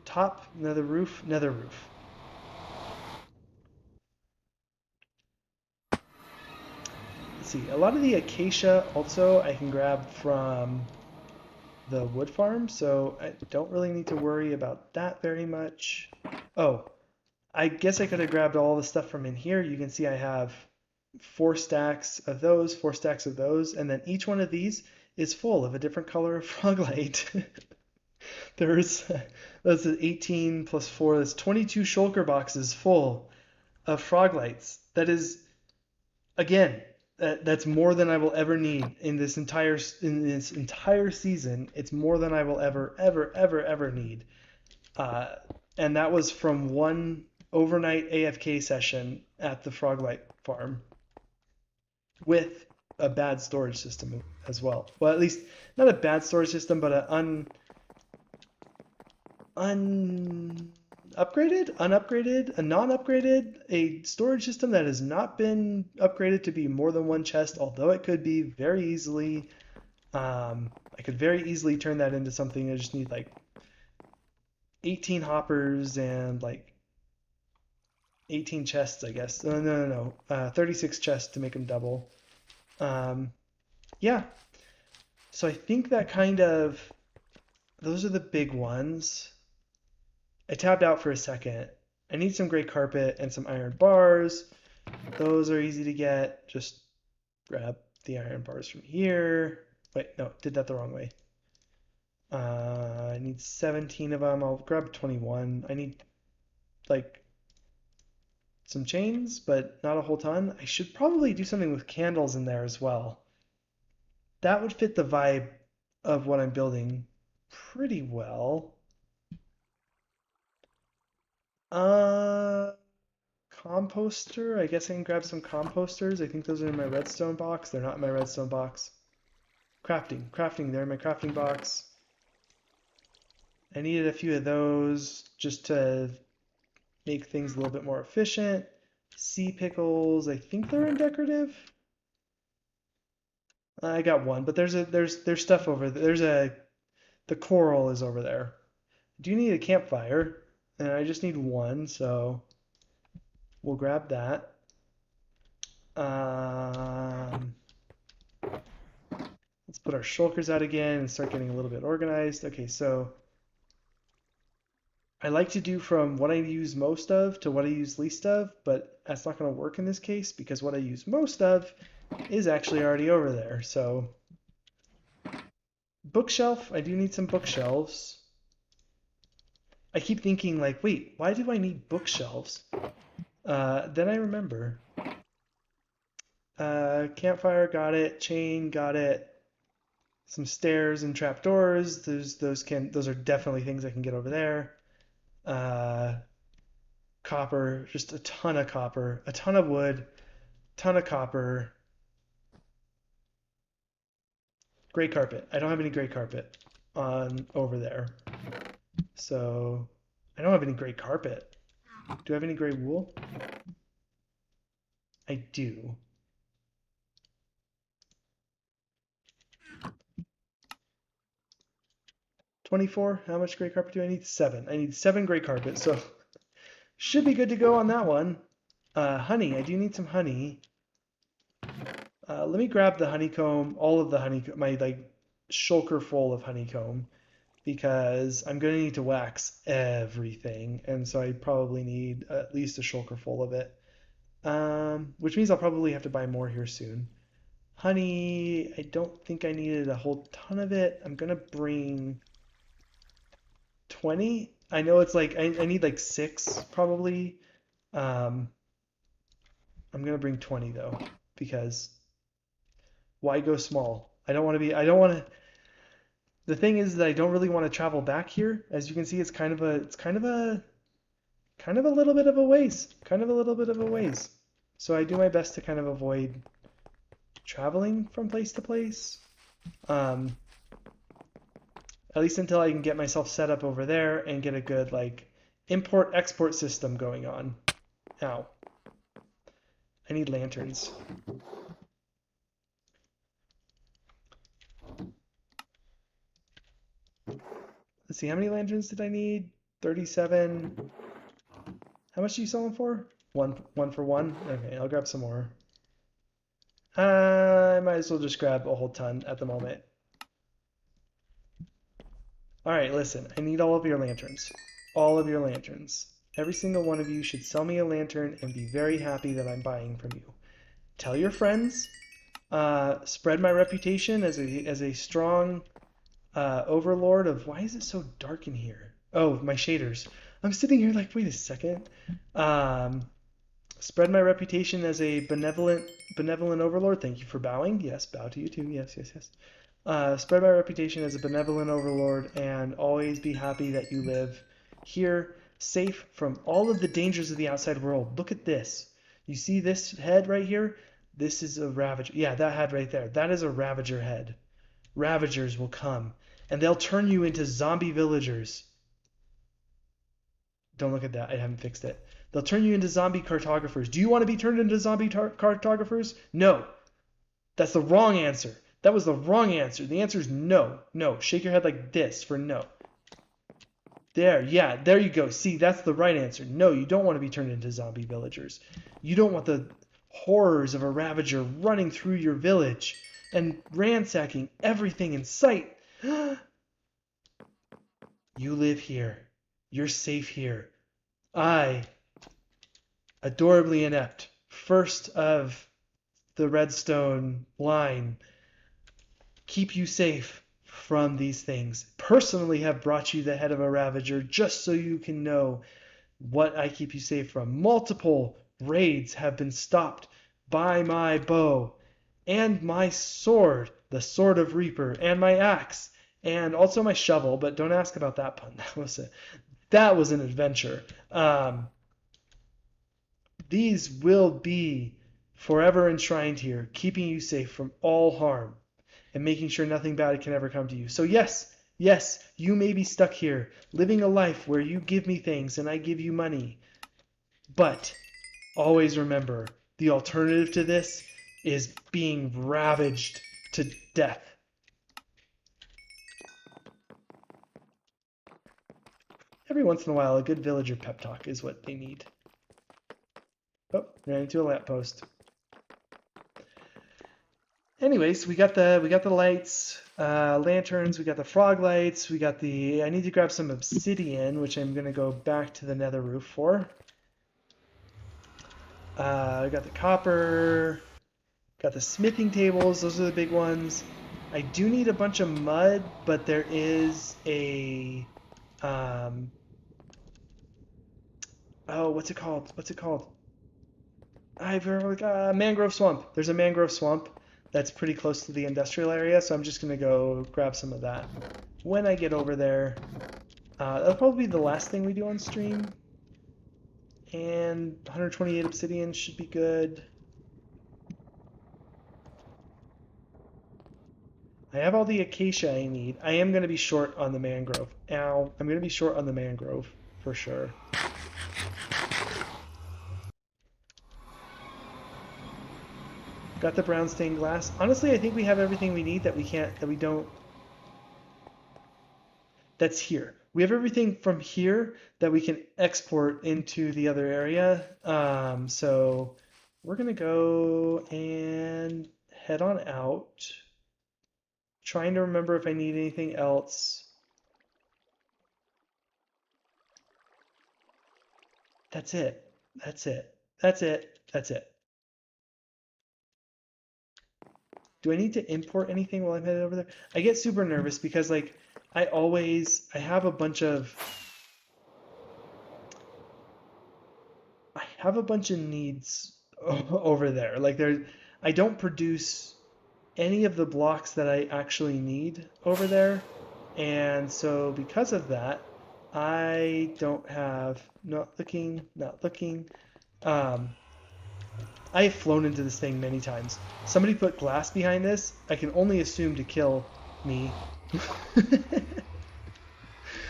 top, nether roof. Let's see, a lot of the acacia also I can grab from the wood farm, so I don't really need to worry about that very much. Oh, I guess I could have grabbed all the stuff from in here. You can see I have 4 stacks of those, 4 stacks of those, and then each one of these is full of a different color of froglight. That's 18 plus 4, that's 22 shulker boxes full of froglights. That is, again, that's more than I will ever need in this entire season. It's more than I will ever need. And that was from one overnight AFK session at the Froglight farm with a bad storage system as well. Well, at least not a bad storage system, but an unupgraded, a non-upgraded, a storage system that has not been upgraded to be more than one chest, although it could be very easily. I could very easily turn that into something. I just need like 18 hoppers and like 18 chests, I guess. No. 36 chests to make them double. Yeah. So I think that kind of, those are the big ones. I tabbed out for a second. I need some gray carpet and some iron bars. Those are easy to get. Just grab the iron bars from here. Wait, no, did that the wrong way. I need 17 of them. I'll grab 21. I need like some chains, but not a whole ton. I should probably do something with candles in there as well. That would fit the vibe of what I'm building pretty well. Composter. I guess I can grab some composters. I think those are in my redstone box. They're not in my redstone box. Crafting. They're in my crafting box. I needed a few of those just to make things a little bit more efficient. Sea pickles. I think they're in decorative. I got one, but there's stuff over there. The coral is over there. I do need a campfire, and I just need one, so we'll grab that. Let's put our shulkers out again and start getting a little bit organized. Okay, so I like to do from what I use most of to what I use least of, but that's not going to work in this case because what I use most of is actually already over there. So bookshelf, I do need some bookshelves. I keep thinking like, wait, why do I need bookshelves? Then I remember. Campfire, got it. Chain, got it. Some stairs and trapdoors. Those are definitely things I can get over there. Copper, just a ton of copper, a ton of wood, ton of copper. Gray carpet. I don't have any gray carpet on over there. So I don't have any gray carpet. Do I have any gray wool? I do. $24. How much gray carpet do I need? 7. I need 7 gray carpet, so should be good to go on that one. Honey. I do need some honey. Let me grab the honeycomb, all of the honeycomb, my like shulker full of honeycomb, because I'm going to need to wax everything, and so I probably need at least a shulker full of it. Which means I'll probably have to buy more here soon. Honey, I don't think I needed a whole ton of it. I'm going to bring 20. I know it's like, I need like 6 probably. I'm going to bring 20 though, because why go small? I don't want to, the thing is that I don't really want to travel back here. As you can see, it's kind of a little bit of a ways. So I do my best to kind of avoid traveling from place to place. At least until I can get myself set up over there and get a good like import-export system going on. Ow. I need lanterns. Let's see, how many lanterns did I need? 37. How much do you sell them for? One for one? Okay, I'll grab some more. I might as well just grab a whole ton at the moment. Alright, listen, I need all of your lanterns. All of your lanterns. Every single one of you should sell me a lantern and be very happy that I'm buying from you. Tell your friends. Spread my reputation as a strong overlord of... Why is it so dark in here? Oh, my shaders. I'm sitting here like, wait a second. Spread my reputation as a benevolent overlord. Thank you for bowing. Yes, bow to you too. Yes. Spread my reputation as a benevolent overlord and always be happy that you live here, safe from all of the dangers of the outside world. Look at this. You see this head right here? This is a Ravager. Yeah, that head right there. That is a Ravager head. Ravagers will come, and they'll turn you into zombie villagers. Don't look at that. I haven't fixed it. They'll turn you into zombie cartographers. Do you want to be turned into zombie cartographers? No. That's the wrong answer. That was the wrong answer. The answer is no. No. Shake your head like this for no. There. Yeah, there you go. See, that's the right answer. No, you don't want to be turned into zombie villagers. You don't want the horrors of a Ravager running through your village and ransacking everything in sight. You live here. You're safe here. I, adorably inept, first of the redstone line, keep you safe from these things. Personally have brought you the head of a Ravager just so you can know what I keep you safe from. Multiple raids have been stopped by my bow and my sword, the Sword of Reaper, and my axe, and also my shovel, but don't ask about that pun. That was an adventure. These will be forever enshrined here, keeping you safe from all harm and making sure nothing bad can ever come to you. So yes, you may be stuck here, living a life where you give me things and I give you money. But always remember, the alternative to this is being ravaged to death. Every once in a while, a good villager pep talk is what they need. Oh, ran into a lamppost. Anyways, we got the lights, lanterns. We got the frog lights. We got the. I need to grab some obsidian, which I'm gonna go back to the nether roof for. I got the copper. Got the smithing tables. Those are the big ones. I do need a bunch of mud, but there is a. Oh, what's it called? Mangrove swamp. There's a mangrove swamp that's pretty close to the industrial area, so I'm just going to go grab some of that. When I get over there, that'll probably be the last thing we do on stream. And 128 obsidian should be good. I have all the acacia I need. I am going to be short on the mangrove. Ow. I'm going to be short on the mangrove, for sure. Got the brown stained glass. Honestly, I think we have everything we need that's here. We have everything from here that we can export into the other area. So we're going to go and head on out. Trying to remember if I need anything else. That's it. Do I need to import anything while I'm headed over there? I get super nervous because I have a bunch of needs over there. I don't produce any of the blocks that I actually need over there. And so because of that, I don't have, not looking. I have flown into this thing many times. Somebody put glass behind this. I can only assume to kill me.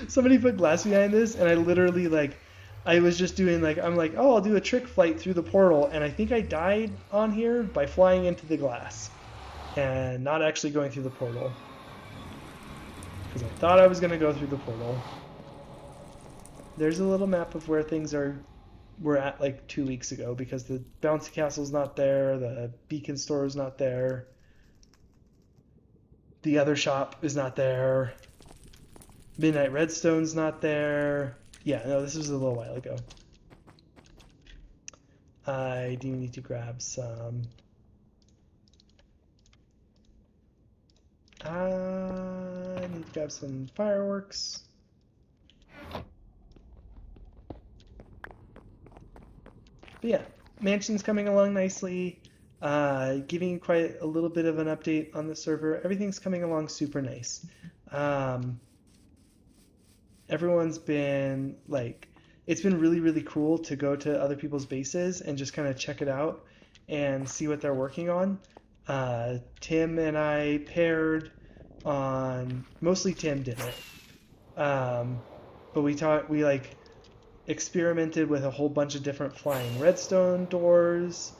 Somebody put glass behind this, and I literally, I was just doing, oh, I'll do a trick flight through the portal, and I think I died on here by flying into the glass and not actually going through the portal. Because I thought I was going to go through the portal. There's a little map of where things were at 2 weeks ago, because the bouncy castle's not there, the beacon store is not there, the other shop is not there, Midnight Redstone's not there. Yeah, no, this was a little while ago. I do need to grab some. I need to grab some fireworks. But yeah, mansion's coming along nicely. Giving you quite a little bit of an update on the server. Everything's coming along super nice. Everyone's been it's been really, really cool to go to other people's bases and just kind of check it out and see what they're working on. Tim and I paired on, mostly Tim did it. But we like experimented with a whole bunch of different flying redstone doors,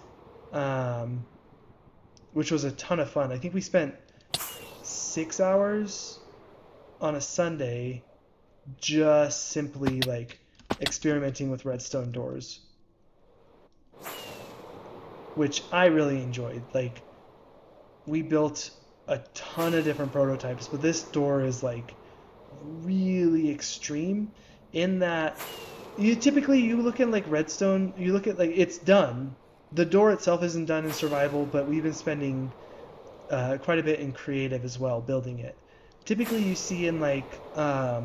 um, which was a ton of fun. I think we spent 6 hours on a Sunday just simply like experimenting with redstone doors, which I really enjoyed. Like, we built a ton of different prototypes, but this door is like really extreme in that you look at like redstone, you look at like it's done. The door itself isn't done in survival, but we've been spending quite a bit in creative as well, building it. Typically, you see in like a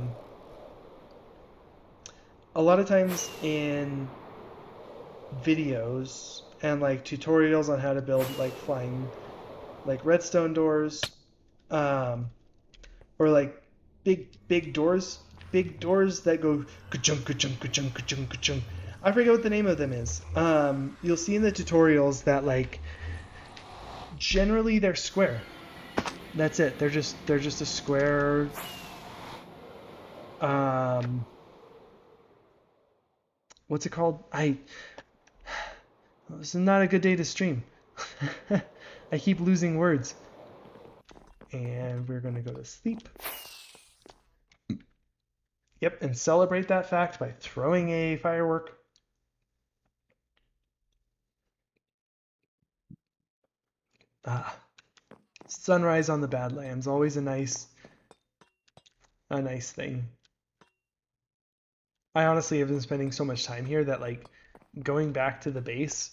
lot of times in videos and like tutorials on how to build like flying like redstone doors, um, or like big doors that go ka-chung ka-chung ka-chung ka-chung ka-chung. I forget what the name of them is. You'll see in the tutorials that like generally they're square. That's it. They're just a square. What's it called? This is not a good day to stream. I keep losing words. And we're gonna go to sleep. Yep, and celebrate that fact by throwing a firework. Ah, sunrise on the Badlands, always a nice thing. I honestly have been spending so much time here that like going back to the base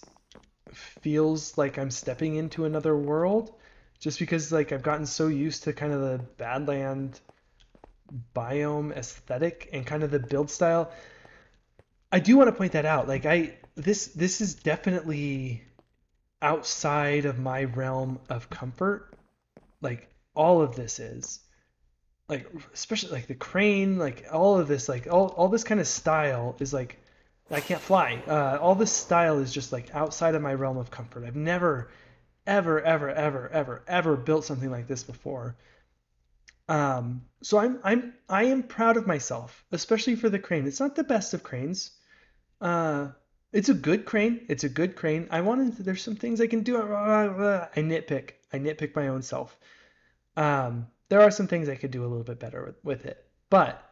feels like I'm stepping into another world, just because like I've gotten so used to kind of the Badland biome aesthetic and kind of the build style. I do want to point that out. Like this is definitely outside of my realm of comfort. Like all of this is. Like especially like the crane, like all of this, like all this kind of style is like I can't fly. All this style is just like outside of my realm of comfort. I've never, ever built something like this before. So I am proud of myself, especially for the crane. It's not the best of cranes. Uh, it's a good crane. It's a good crane. There's some things I can do. I nitpick. I nitpick my own self. There are some things I could do a little bit better with it. But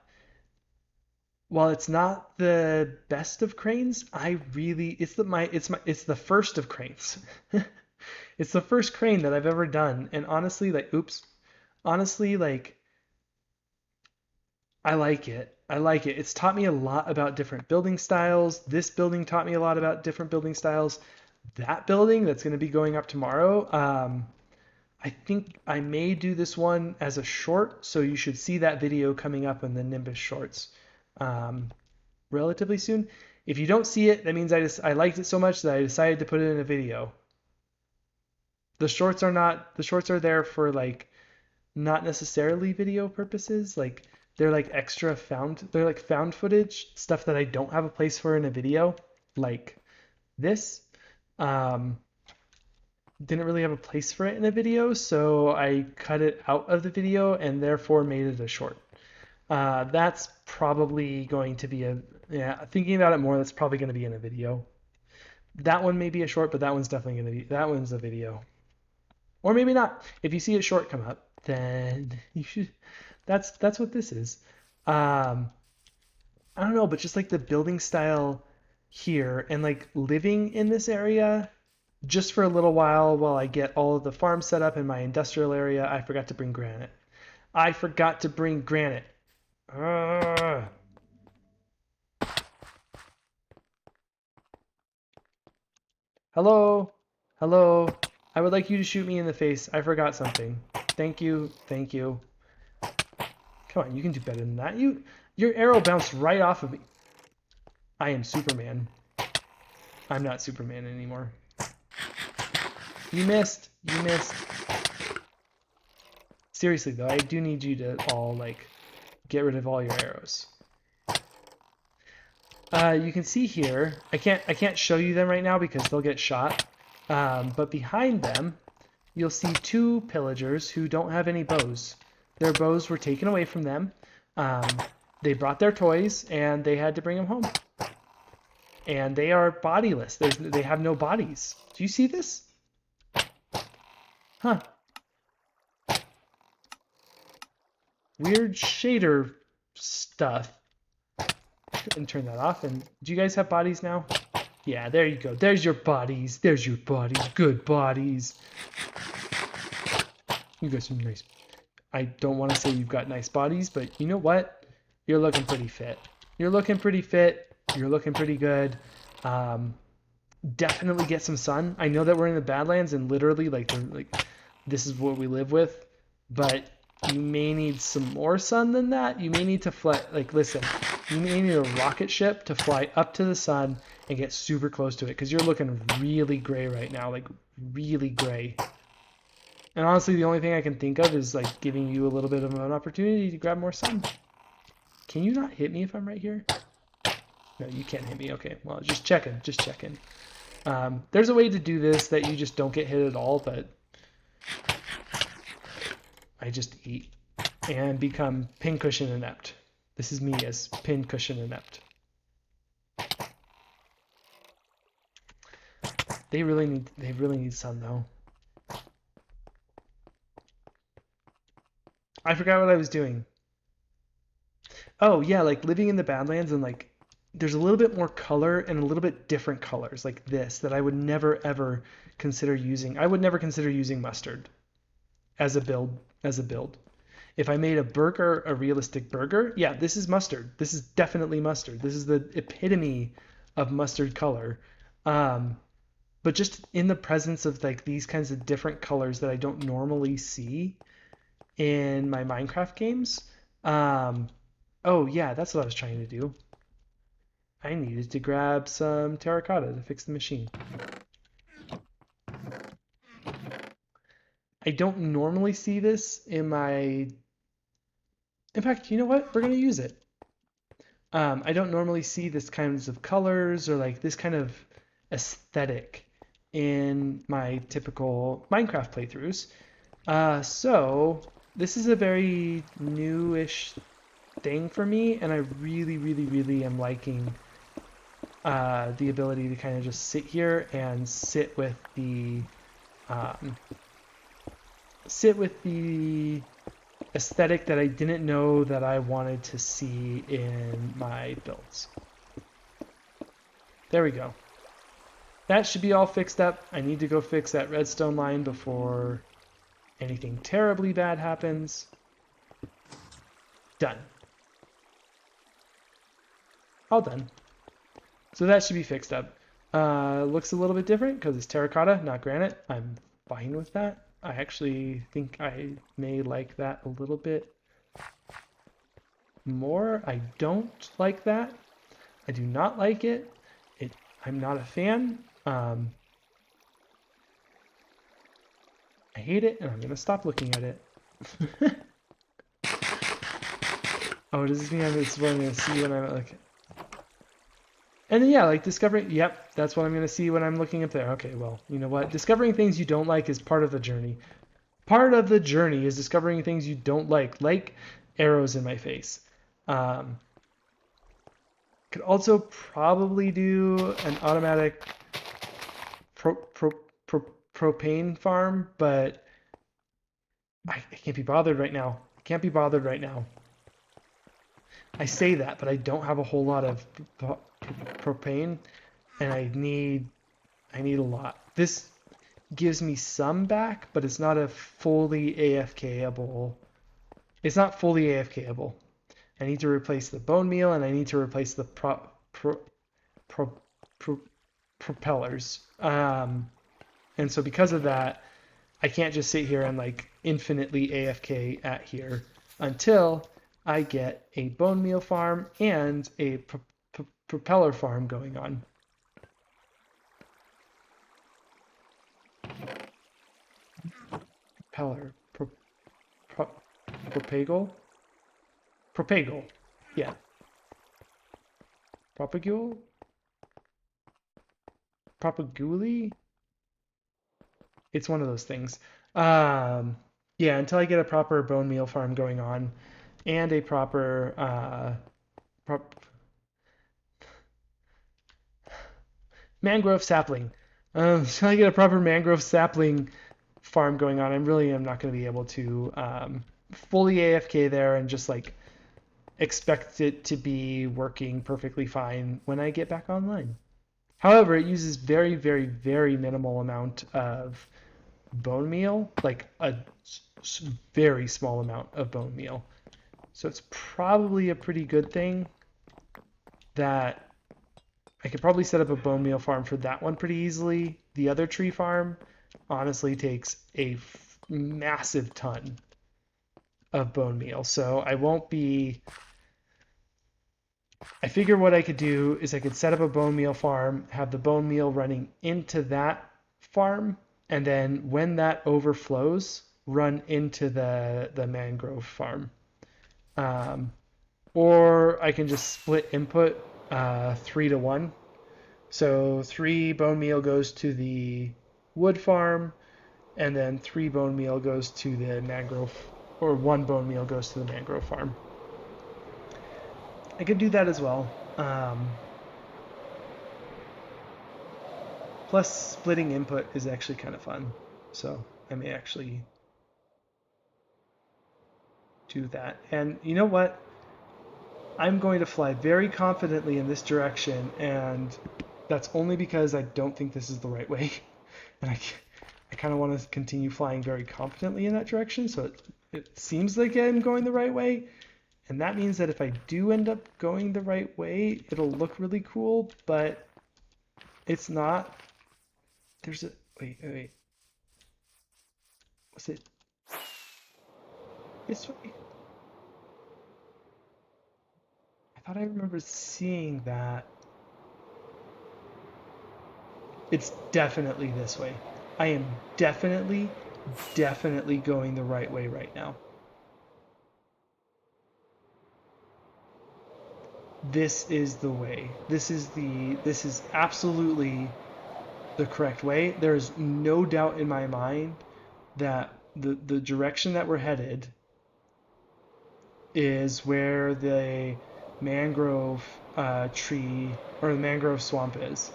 while it's not the best of cranes, it's the first of cranes. It's the first crane that I've ever done, and honestly, like I like it. I like it. It's taught me a lot about different building styles. This building taught me a lot about different building styles. That building that's going to be going up tomorrow, I think I may do this one as a short, so you should see that video coming up in the Nimbus shorts relatively soon. If you don't see it, that means I liked it so much that I decided to put it in a video. The shorts are there for like not necessarily video purposes. Like they're like they're like found footage, stuff that I don't have a place for in a video, like this. Didn't really have a place for it in a video, so I cut it out of the video and therefore made it a short. That's probably going to be thinking about it more, that's probably going to be in a video. That one may be a short, but that one's definitely going to be, that one's a video. Or maybe not. If you see a short come up, then you should, that's what this is. I don't know, but just like the building style here and like living in this area just for a little while I get all of the farms set up in my industrial area. I forgot to bring granite. Hello? Hello? I would like you to shoot me in the face. I forgot something. Thank you. Thank you. Come on, you can do better than that. Your arrow bounced right off of me. I am Superman. I'm not Superman anymore. You missed. You missed. Seriously though, I do need you to all like get rid of all your arrows. You can see here, I can't show you them right now because they'll get shot. But behind them, you'll see two pillagers who don't have any bows. Their bows were taken away from them. Um, they brought their toys and they had to bring them home. And they are bodiless. They have no bodies. Do you see this? Huh. Weird shader stuff. And turn that off. And do you guys have bodies now? Yeah, there you go. There's your bodies. There's your bodies. Good bodies. You got some nice. I don't want to say you've got nice bodies, but you know what? You're looking pretty fit. You're looking pretty fit. You're looking pretty good. Definitely get some sun. I know that we're in the Badlands and literally like this is what we live with, but you may need some more sun than that. You may need to fly. Like, listen, you may need a rocket ship to fly up to the sun and get super close to it because you're looking really gray right now, like really gray. And honestly, the only thing I can think of is like giving you a little bit of an opportunity to grab more sun. Can you not hit me if I'm right here? No, you can't hit me. Okay, well, just checking, just checking. There's a way to do this that you just don't get hit at all, but I just eat and become pincushion inept. This is me as pincushion inept. They really need sun though. I forgot what I was doing. Oh yeah, like living in the Badlands and like there's a little bit more color and a little bit different colors like this that I would never ever consider using. I would never consider using mustard as a build. If I made a burger, a realistic burger, yeah, this is mustard. This is definitely mustard. This is the epitome of mustard color. But just in the presence of like these kinds of different colors that I don't normally see in my Minecraft games. Oh yeah, that's what I was trying to do. I needed to grab some terracotta to fix the machine. I don't normally see this in my... In fact, you know what? We're going to use it. I don't normally see this kinds of colors or like this kind of aesthetic in my typical Minecraft playthroughs. So this is a very newish thing for me, and I really am liking the ability to kind of just sit here and um, sit with the aesthetic that I didn't know that I wanted to see in my builds. There we go. That should be all fixed up. I need to go fix that redstone line before anything terribly bad happens. Done. All done. So that should be fixed up. Looks a little bit different because it's terracotta, not granite. I'm fine with that. I actually think I may like that a little bit more. I don't like that. I do not like it. I'm not a fan. I hate it, and I'm going to stop looking at it. Oh, does this mean this is what I'm going to see when I'm like... And then, yeah, like discovering... Yep, that's what I'm going to see when I'm looking up there. Okay, well, you know what? Discovering things you don't like is part of the journey. Part of the journey is discovering things you don't like arrows in my face. Could also probably do an automatic propane farm, but I can't be bothered right now. I can't be bothered right now. I say that, but I don't have a whole lot of propane, and I need a lot. This gives me some back, but it's not a fully AFKable. It's not fully AFKable. I need to replace the bone meal, and I need to replace the propellers. And so because of that, I can't just sit here and like infinitely AFK at here until I get a bone meal farm and a propeller farm going on. Propeller. Propagle? Propagle. Yeah. Propagule? Propaguli? it's one of those things. Um, yeah, until I get a proper bone meal farm going on and a proper prop mangrove sapling. Until I get a proper mangrove sapling farm going on, I really am not going to be able to fully AFK there and just like expect it to be working perfectly fine when I get back online. However, it uses very, very, very minimal amount of bone meal, like a very small amount of bone meal. So it's probably a pretty good thing that I could probably set up a bone meal farm for that one pretty easily. The other tree farm honestly takes a massive ton of bone meal. So I won't be. I figure what I could do is I could set up a bone meal farm, have the bone meal running into that farm, and then when that overflows, run into the mangrove farm. Um, or I can just split input 3 to 1. So 3 bone meal goes to the wood farm, and then 3 bone meal goes to the mangrove, or 1 bone meal goes to the mangrove farm. I could do that as well. Plus, splitting input is actually kind of fun. So I may actually do that. And you know what? I'm going to fly very confidently in this direction, and that's only because I don't think this is the right way. And I kind of want to continue flying very confidently in that direction, so it seems like I'm going the right way. And that means that if I do end up going the right way, it'll look really cool, but it's not. There's a, wait. Was it this way? I thought I remember seeing that. It's definitely this way. I am definitely going the right way right now. This is the way. This is absolutely the correct way. There is no doubt in my mind that the direction that we're headed is where the mangrove tree or the mangrove swamp is.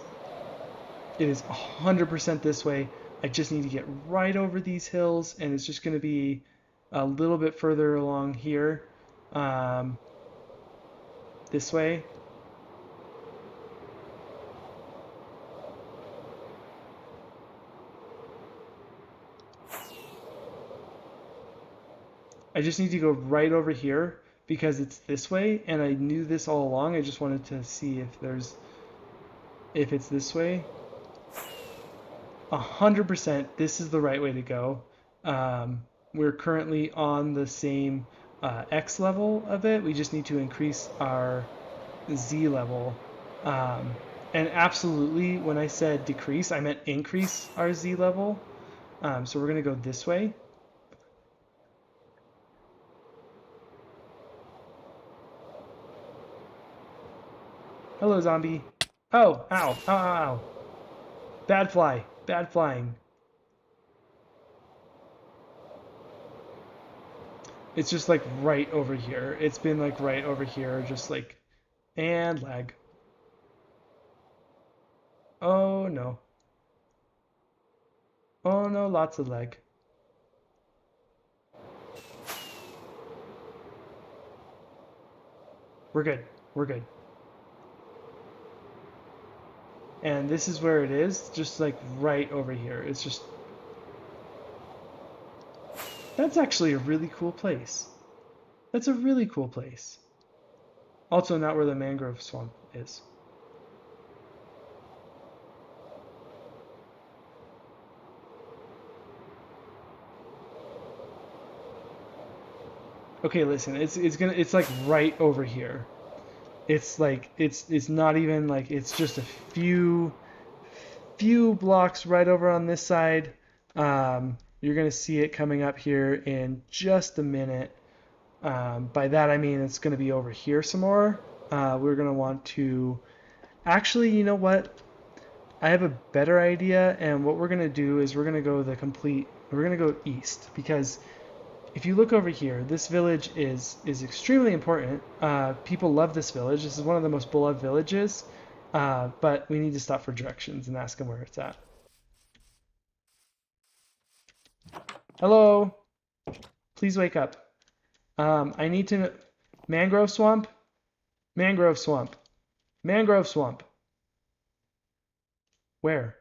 It is 100% this way. I just need to get right over these hills, and it's just going to be a little bit further along here, this way. I just need to go right over here because it's this way, and I knew this all along. I just wanted to see if it's this way. 100% this is the right way to go. We're currently on the same X level of it. We just need to increase our Z level. And absolutely, when I said decrease, I meant increase our Z level. So we're going to go this way. Hello, zombie. Oh, ow, ow, ow, ow. Bad fly, bad flying. It's just like right over here. It's been like right over here, just like, and lag. Oh no. Oh no, lots of lag. We're good. We're good. And this is where it is, just like right over here. It's just, that's actually a really cool place. That's a really cool place. Also not where the mangrove swamp is. Okay, listen, it's like right over here. It's like it's not even like it's just a few blocks right over on this side. You're gonna see it coming up here in just a minute. By that I mean it's gonna be over here some more. We're gonna want to actually, you know what? I have a better idea, and what we're gonna do is we're gonna go east, because if you look over here, this village is extremely important. People love this village. This is one of the most beloved villages. But we need to stop for directions and ask them where it's at. Hello, please wake up. I need to. Mangrove swamp, mangrove swamp, mangrove swamp. Where?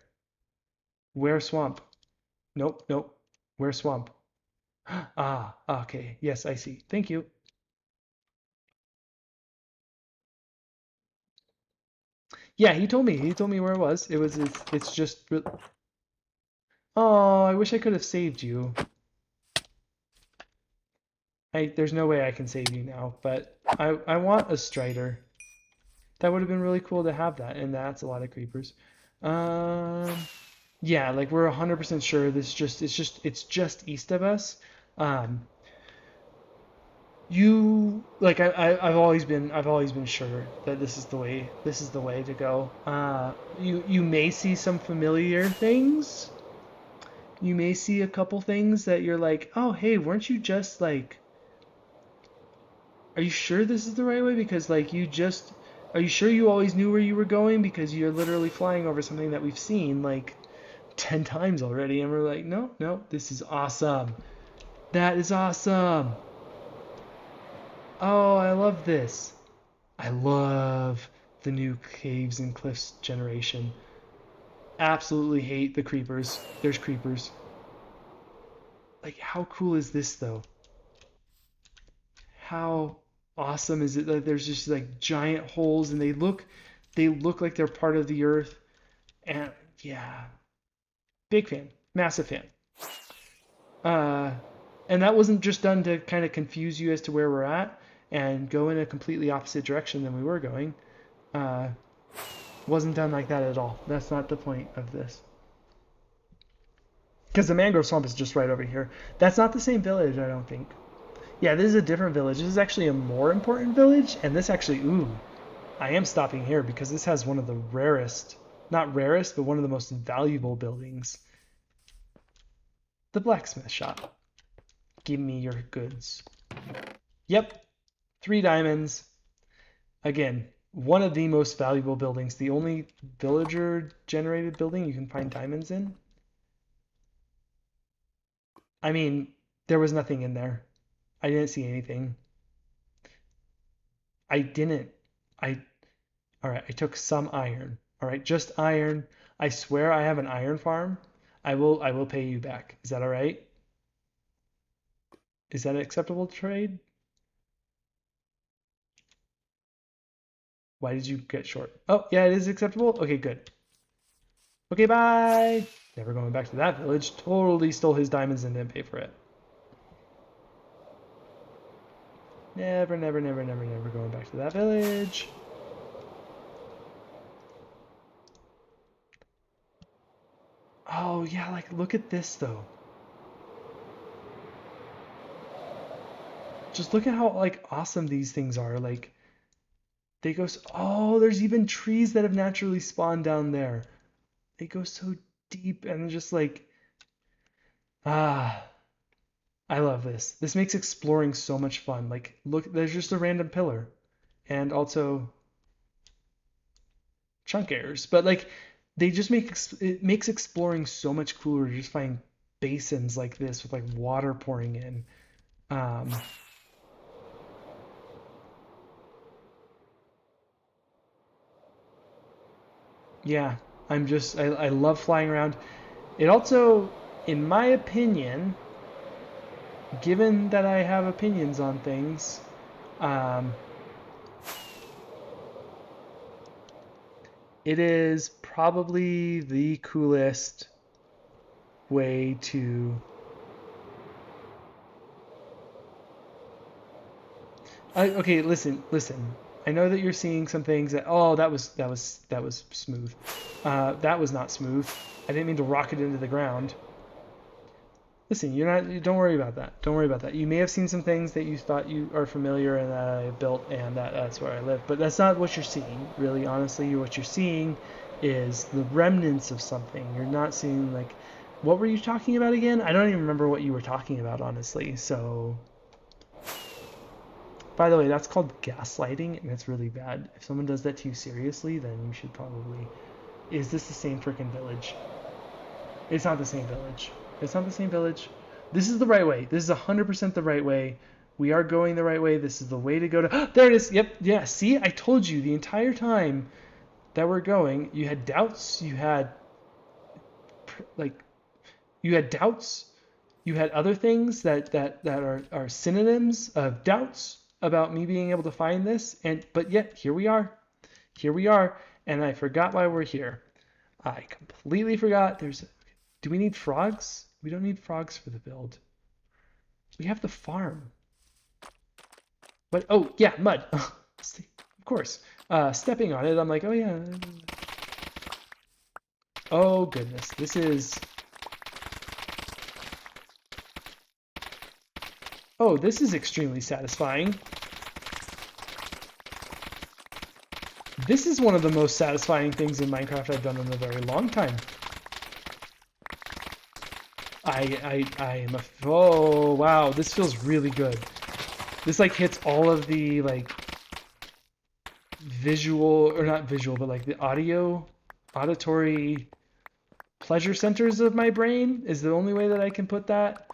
Where swamp? Nope, nope. Where swamp? Ah, okay. Yes, I see. Thank you. Yeah, he told me. He told me where it was. It's just. Oh, I wish I could have saved you. There's no way I can save you now, but I want a Strider. That would have been really cool to have that, and that's a lot of creepers. Um, yeah, like we're 100% sure it's just east of us. Um, I've always been sure that this is the way to go. You may see some familiar things. You may see a couple things that you're like, oh hey, weren't you just like, are you sure this is the right way? Because like are you sure you always knew where you were going? Because you're literally flying over something that we've seen like 10 times already, and we're like, no, no, this is awesome. That is awesome. Oh, I love this. I love the new caves and cliffs generation. Absolutely hate the creepers. There's creepers. Like, how cool is this though? How awesome is it that there's just like giant holes, and they look like they're part of the earth. And yeah, big fan, massive fan. Uh, and that wasn't just done to kind of confuse you as to where we're at and go in a completely opposite direction than we were going. Uh, wasn't done like that at all. That's not the point of this. Because the mangrove swamp is just right over here. That's not the same village, I don't think. Yeah, this is a different village. This is actually a more important village, and this actually, ooh, I am stopping here because this has one of the rarest, not rarest, but one of the most valuable buildings. The blacksmith shop. Give me your goods. Yep, 3 diamonds. Again, one of the most valuable buildings. The only villager generated building you can find diamonds in. I mean, there was nothing in there. I didn't see anything. I didn't. I All right, I took some iron. All right, just iron. I swear I have an iron farm. I will pay you back. Is that all right? Is that an acceptable trade? Why did you get short? Oh, yeah, it is acceptable. Okay, good. Okay, bye. Never going back to that village. Totally stole his diamonds and didn't pay for it. Never, never, never, never, never going back to that village. Oh, yeah, like look at this though. Just look at how like awesome these things are. Like they go oh, there's even trees that have naturally spawned down there. They go so deep and just like ah, I love this. This makes exploring so much fun. Like look, there's just a random pillar and also chunk errors, but like they just it makes exploring so much cooler to just find basins like this with like water pouring in. Um, yeah, I love flying around. It also, in my opinion, given that I have opinions on things, um, it is probably the coolest way to. Okay, listen, listen. I know that you're seeing some things that oh that was smooth. That was not smooth. I didn't mean to rocket into the ground. Listen, you're not. Don't worry about that. Don't worry about that. You may have seen some things that you thought you are familiar and that I built, and that's where I live. But that's not what you're seeing, really. Honestly, what you're seeing is the remnants of something. You're not seeing like, what were you talking about again? I don't even remember what you were talking about, honestly. So, by the way, that's called gaslighting, and it's really bad. If someone does that to you seriously, then you should probably. Is this the same freaking village? It's not the same village. It's not the same village. This is the right way. This is 100% the right way. We are going the right way. This is the way to go to. There it is. Yep. Yeah. See, I told you the entire time that we're going. You had doubts. You had like you had doubts. You had other things that are synonyms of doubts about me being able to find this. But yet here we are. Here we are. And I forgot why we're here. I completely forgot. Do we need frogs? We don't need frogs for the build. We have the farm. But oh yeah, mud. Of course. Stepping on it, I'm like, oh yeah. Oh goodness, this is. Oh, this is extremely satisfying. This is one of the most satisfying things in Minecraft I've done in a very long time. I am a. Oh wow, this feels really good. This like hits all of the like visual, or not visual, but like the auditory pleasure centers of my brain is the only way that I can put that.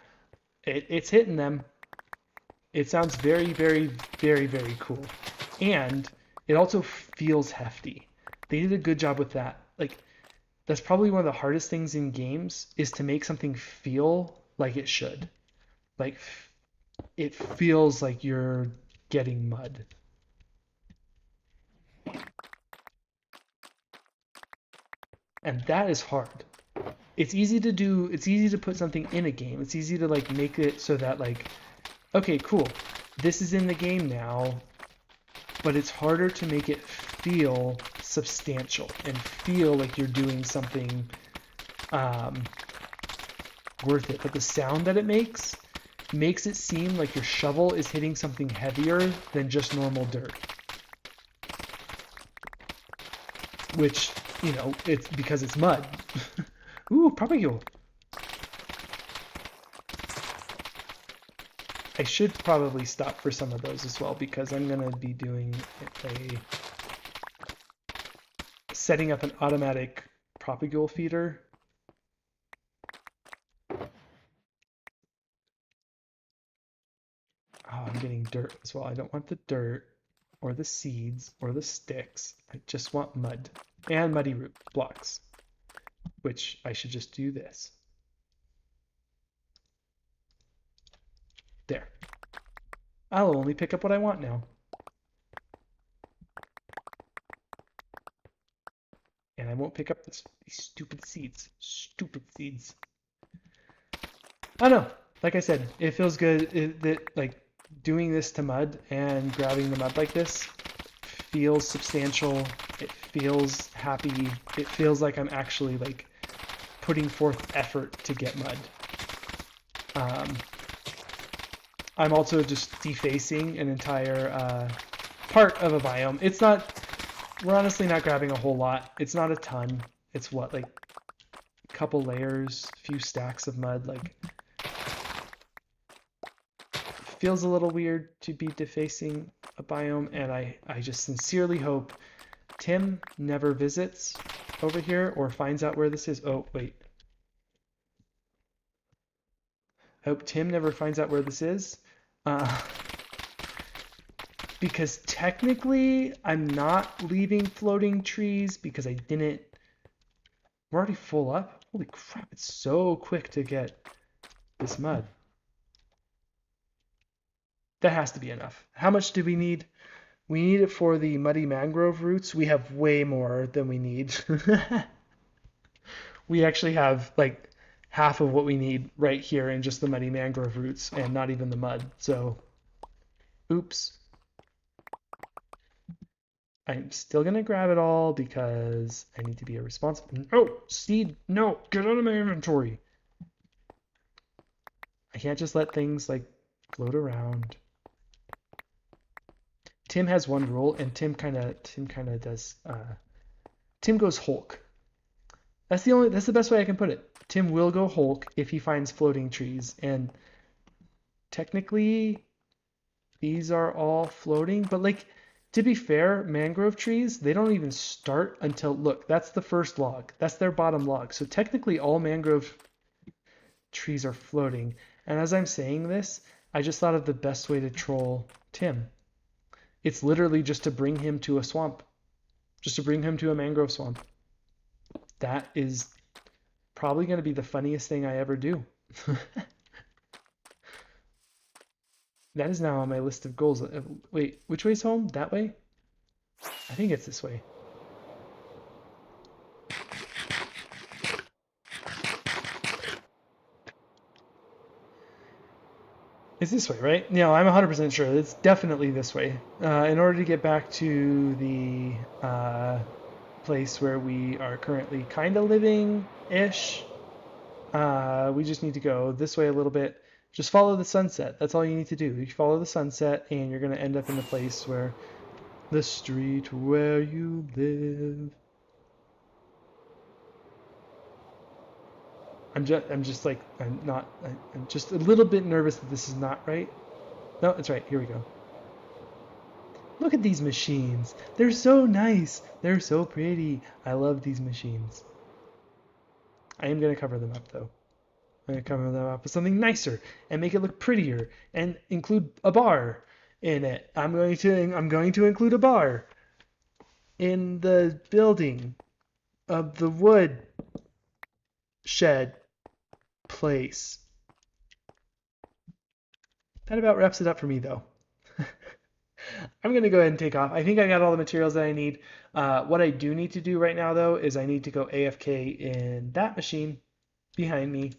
It's hitting them. It sounds very, very, very, very cool. And it also feels hefty. They did a good job with that. Like, that's probably one of the hardest things in games is to make something feel like it should. Like, it feels like you're getting mud. And that is hard. It's easy to do, it's easy to put something in a game. It's easy to like make it so that like, okay, cool. This is in the game now, but it's harder to make it feel substantial and feel like you're doing something worth it. But the sound that it makes it seem like your shovel is hitting something heavier than just normal dirt. Which, you know, it's because it's mud. Ooh, propagule. I should probably stop for some of those as well because I'm going to be doing setting up an automatic propagule feeder. Oh, I'm getting dirt as well. I don't want the dirt or the seeds or the sticks. I just want mud and muddy root blocks, which I should just do this. There. I'll only pick up what I want now. And I won't pick up these stupid seeds. Stupid seeds. I don't know. Like I said, it feels good. Like doing this to mud and grabbing the mud like this feels substantial. It feels happy. It feels like I'm actually like putting forth effort to get mud. I'm also just defacing an entire part of a biome. It's not. We're honestly not grabbing a whole lot. It's not a ton. It's what, like a couple layers, a few stacks of mud. Like, feels a little weird to be defacing a biome, and I just sincerely hope Tim never visits over here or finds out where this is. Oh, wait. I hope Tim never finds out where this is. Because technically I'm not leaving floating trees because I didn't. We're already full up. Holy crap, it's so quick to get this mud. That has to be enough. How much do we need? We need it for the muddy mangrove roots. We have way more than we need. We actually have like half of what we need right here in just the muddy mangrove roots and not even the mud. So, oops. I'm still gonna grab it all because I need to be a responsible. Oh, seed! No, get out of my inventory. I can't just let things like float around. Tim has one rule, and Tim kind of does Tim goes Hulk. That's the best way I can put it. Tim will go Hulk if he finds floating trees, and technically these are all floating, but like to be fair, mangrove trees, they don't even start until, look, that's the first log. That's their bottom log. So technically all mangrove trees are floating. And as I'm saying this, I just thought of the best way to troll Tim. It's literally just to bring him to a swamp. Just to bring him to a mangrove swamp. That is probably going to be the funniest thing I ever do. That is now on my list of goals. Wait, which way's home? That way? I think it's this way. It's this way, right? No, I'm 100% sure. It's definitely this way. In order to get back to the place where we are currently kind of living-ish, we just need to go this way a little bit. Just follow the sunset. That's all you need to do. You follow the sunset, and you're going to end up in the place where the street where you live. I'm just like, I'm just a little bit nervous that this is not right. No, it's right. Here we go. Look at these machines. They're so nice. They're so pretty. I love these machines. I am going to cover them up, though. I'm going to cover them up with something nicer and make it look prettier and include a bar in it. I'm going to include a bar in the building of the wood shed place. That about wraps it up for me, though. I'm going to go ahead and take off. I think I got all the materials that I need. What I do need to do right now, though, is I need to go AFK in that machine behind me.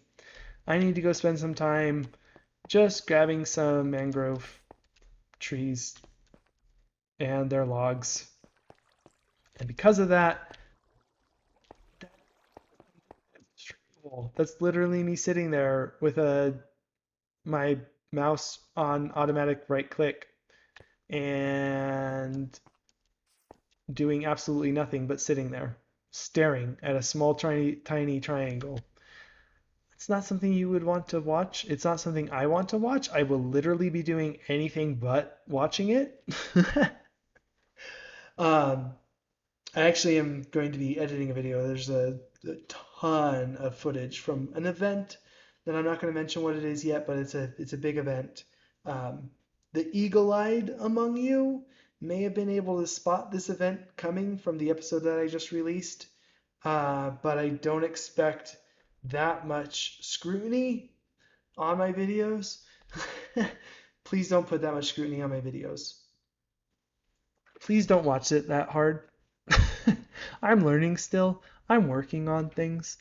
I need to go spend some time just grabbing some mangrove trees and their logs. And because of that, that's literally me sitting there with my mouse on automatic right click and doing absolutely nothing but sitting there, staring at a small, tiny triangle. It's not something you would want to watch. It's not something I want to watch. I will literally be doing anything but watching it. I actually am going to be editing a video. There's a ton of footage from an event that I'm not going to mention what it is yet, but it's a big event. The eagle-eyed among you may have been able to spot this event coming from the episode that I just released, but I don't expect that much scrutiny on my videos. Please don't put that much scrutiny on my videos. Please don't watch it that hard. I'm learning still. I'm working on things.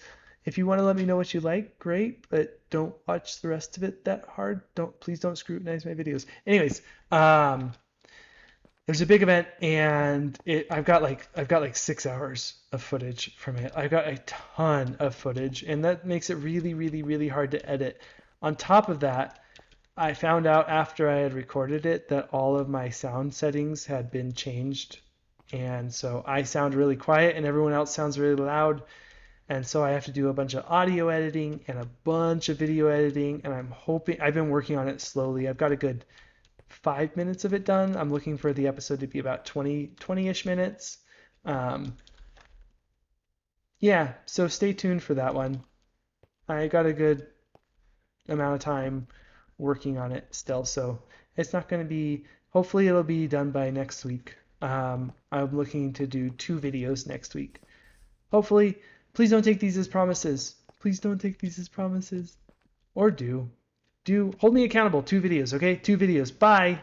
If you want to let me know what you like, great, but don't watch the rest of it that hard. Please don't scrutinize my videos. Anyways, there's a big event, and I've got like 6 hours of footage from it. I've got a ton of footage, and that makes it really, really, really hard to edit. On top of that, I found out after I had recorded it that all of my sound settings had been changed, and so I sound really quiet and everyone else sounds really loud, and so I have to do a bunch of audio editing and a bunch of video editing, and I've been working on it slowly. I've got a good 5 minutes of it done. I'm looking for the episode to be about 20-ish minutes. Yeah, so stay tuned for that one. I got a good amount of time working on it still, so it's not going to be, hopefully it'll be done by next week. I'm looking to do 2 videos next week. Hopefully. Please don't take these as promises. Please don't take these as promises. Or do. Hold me accountable. 2 videos, okay? 2 videos. Bye.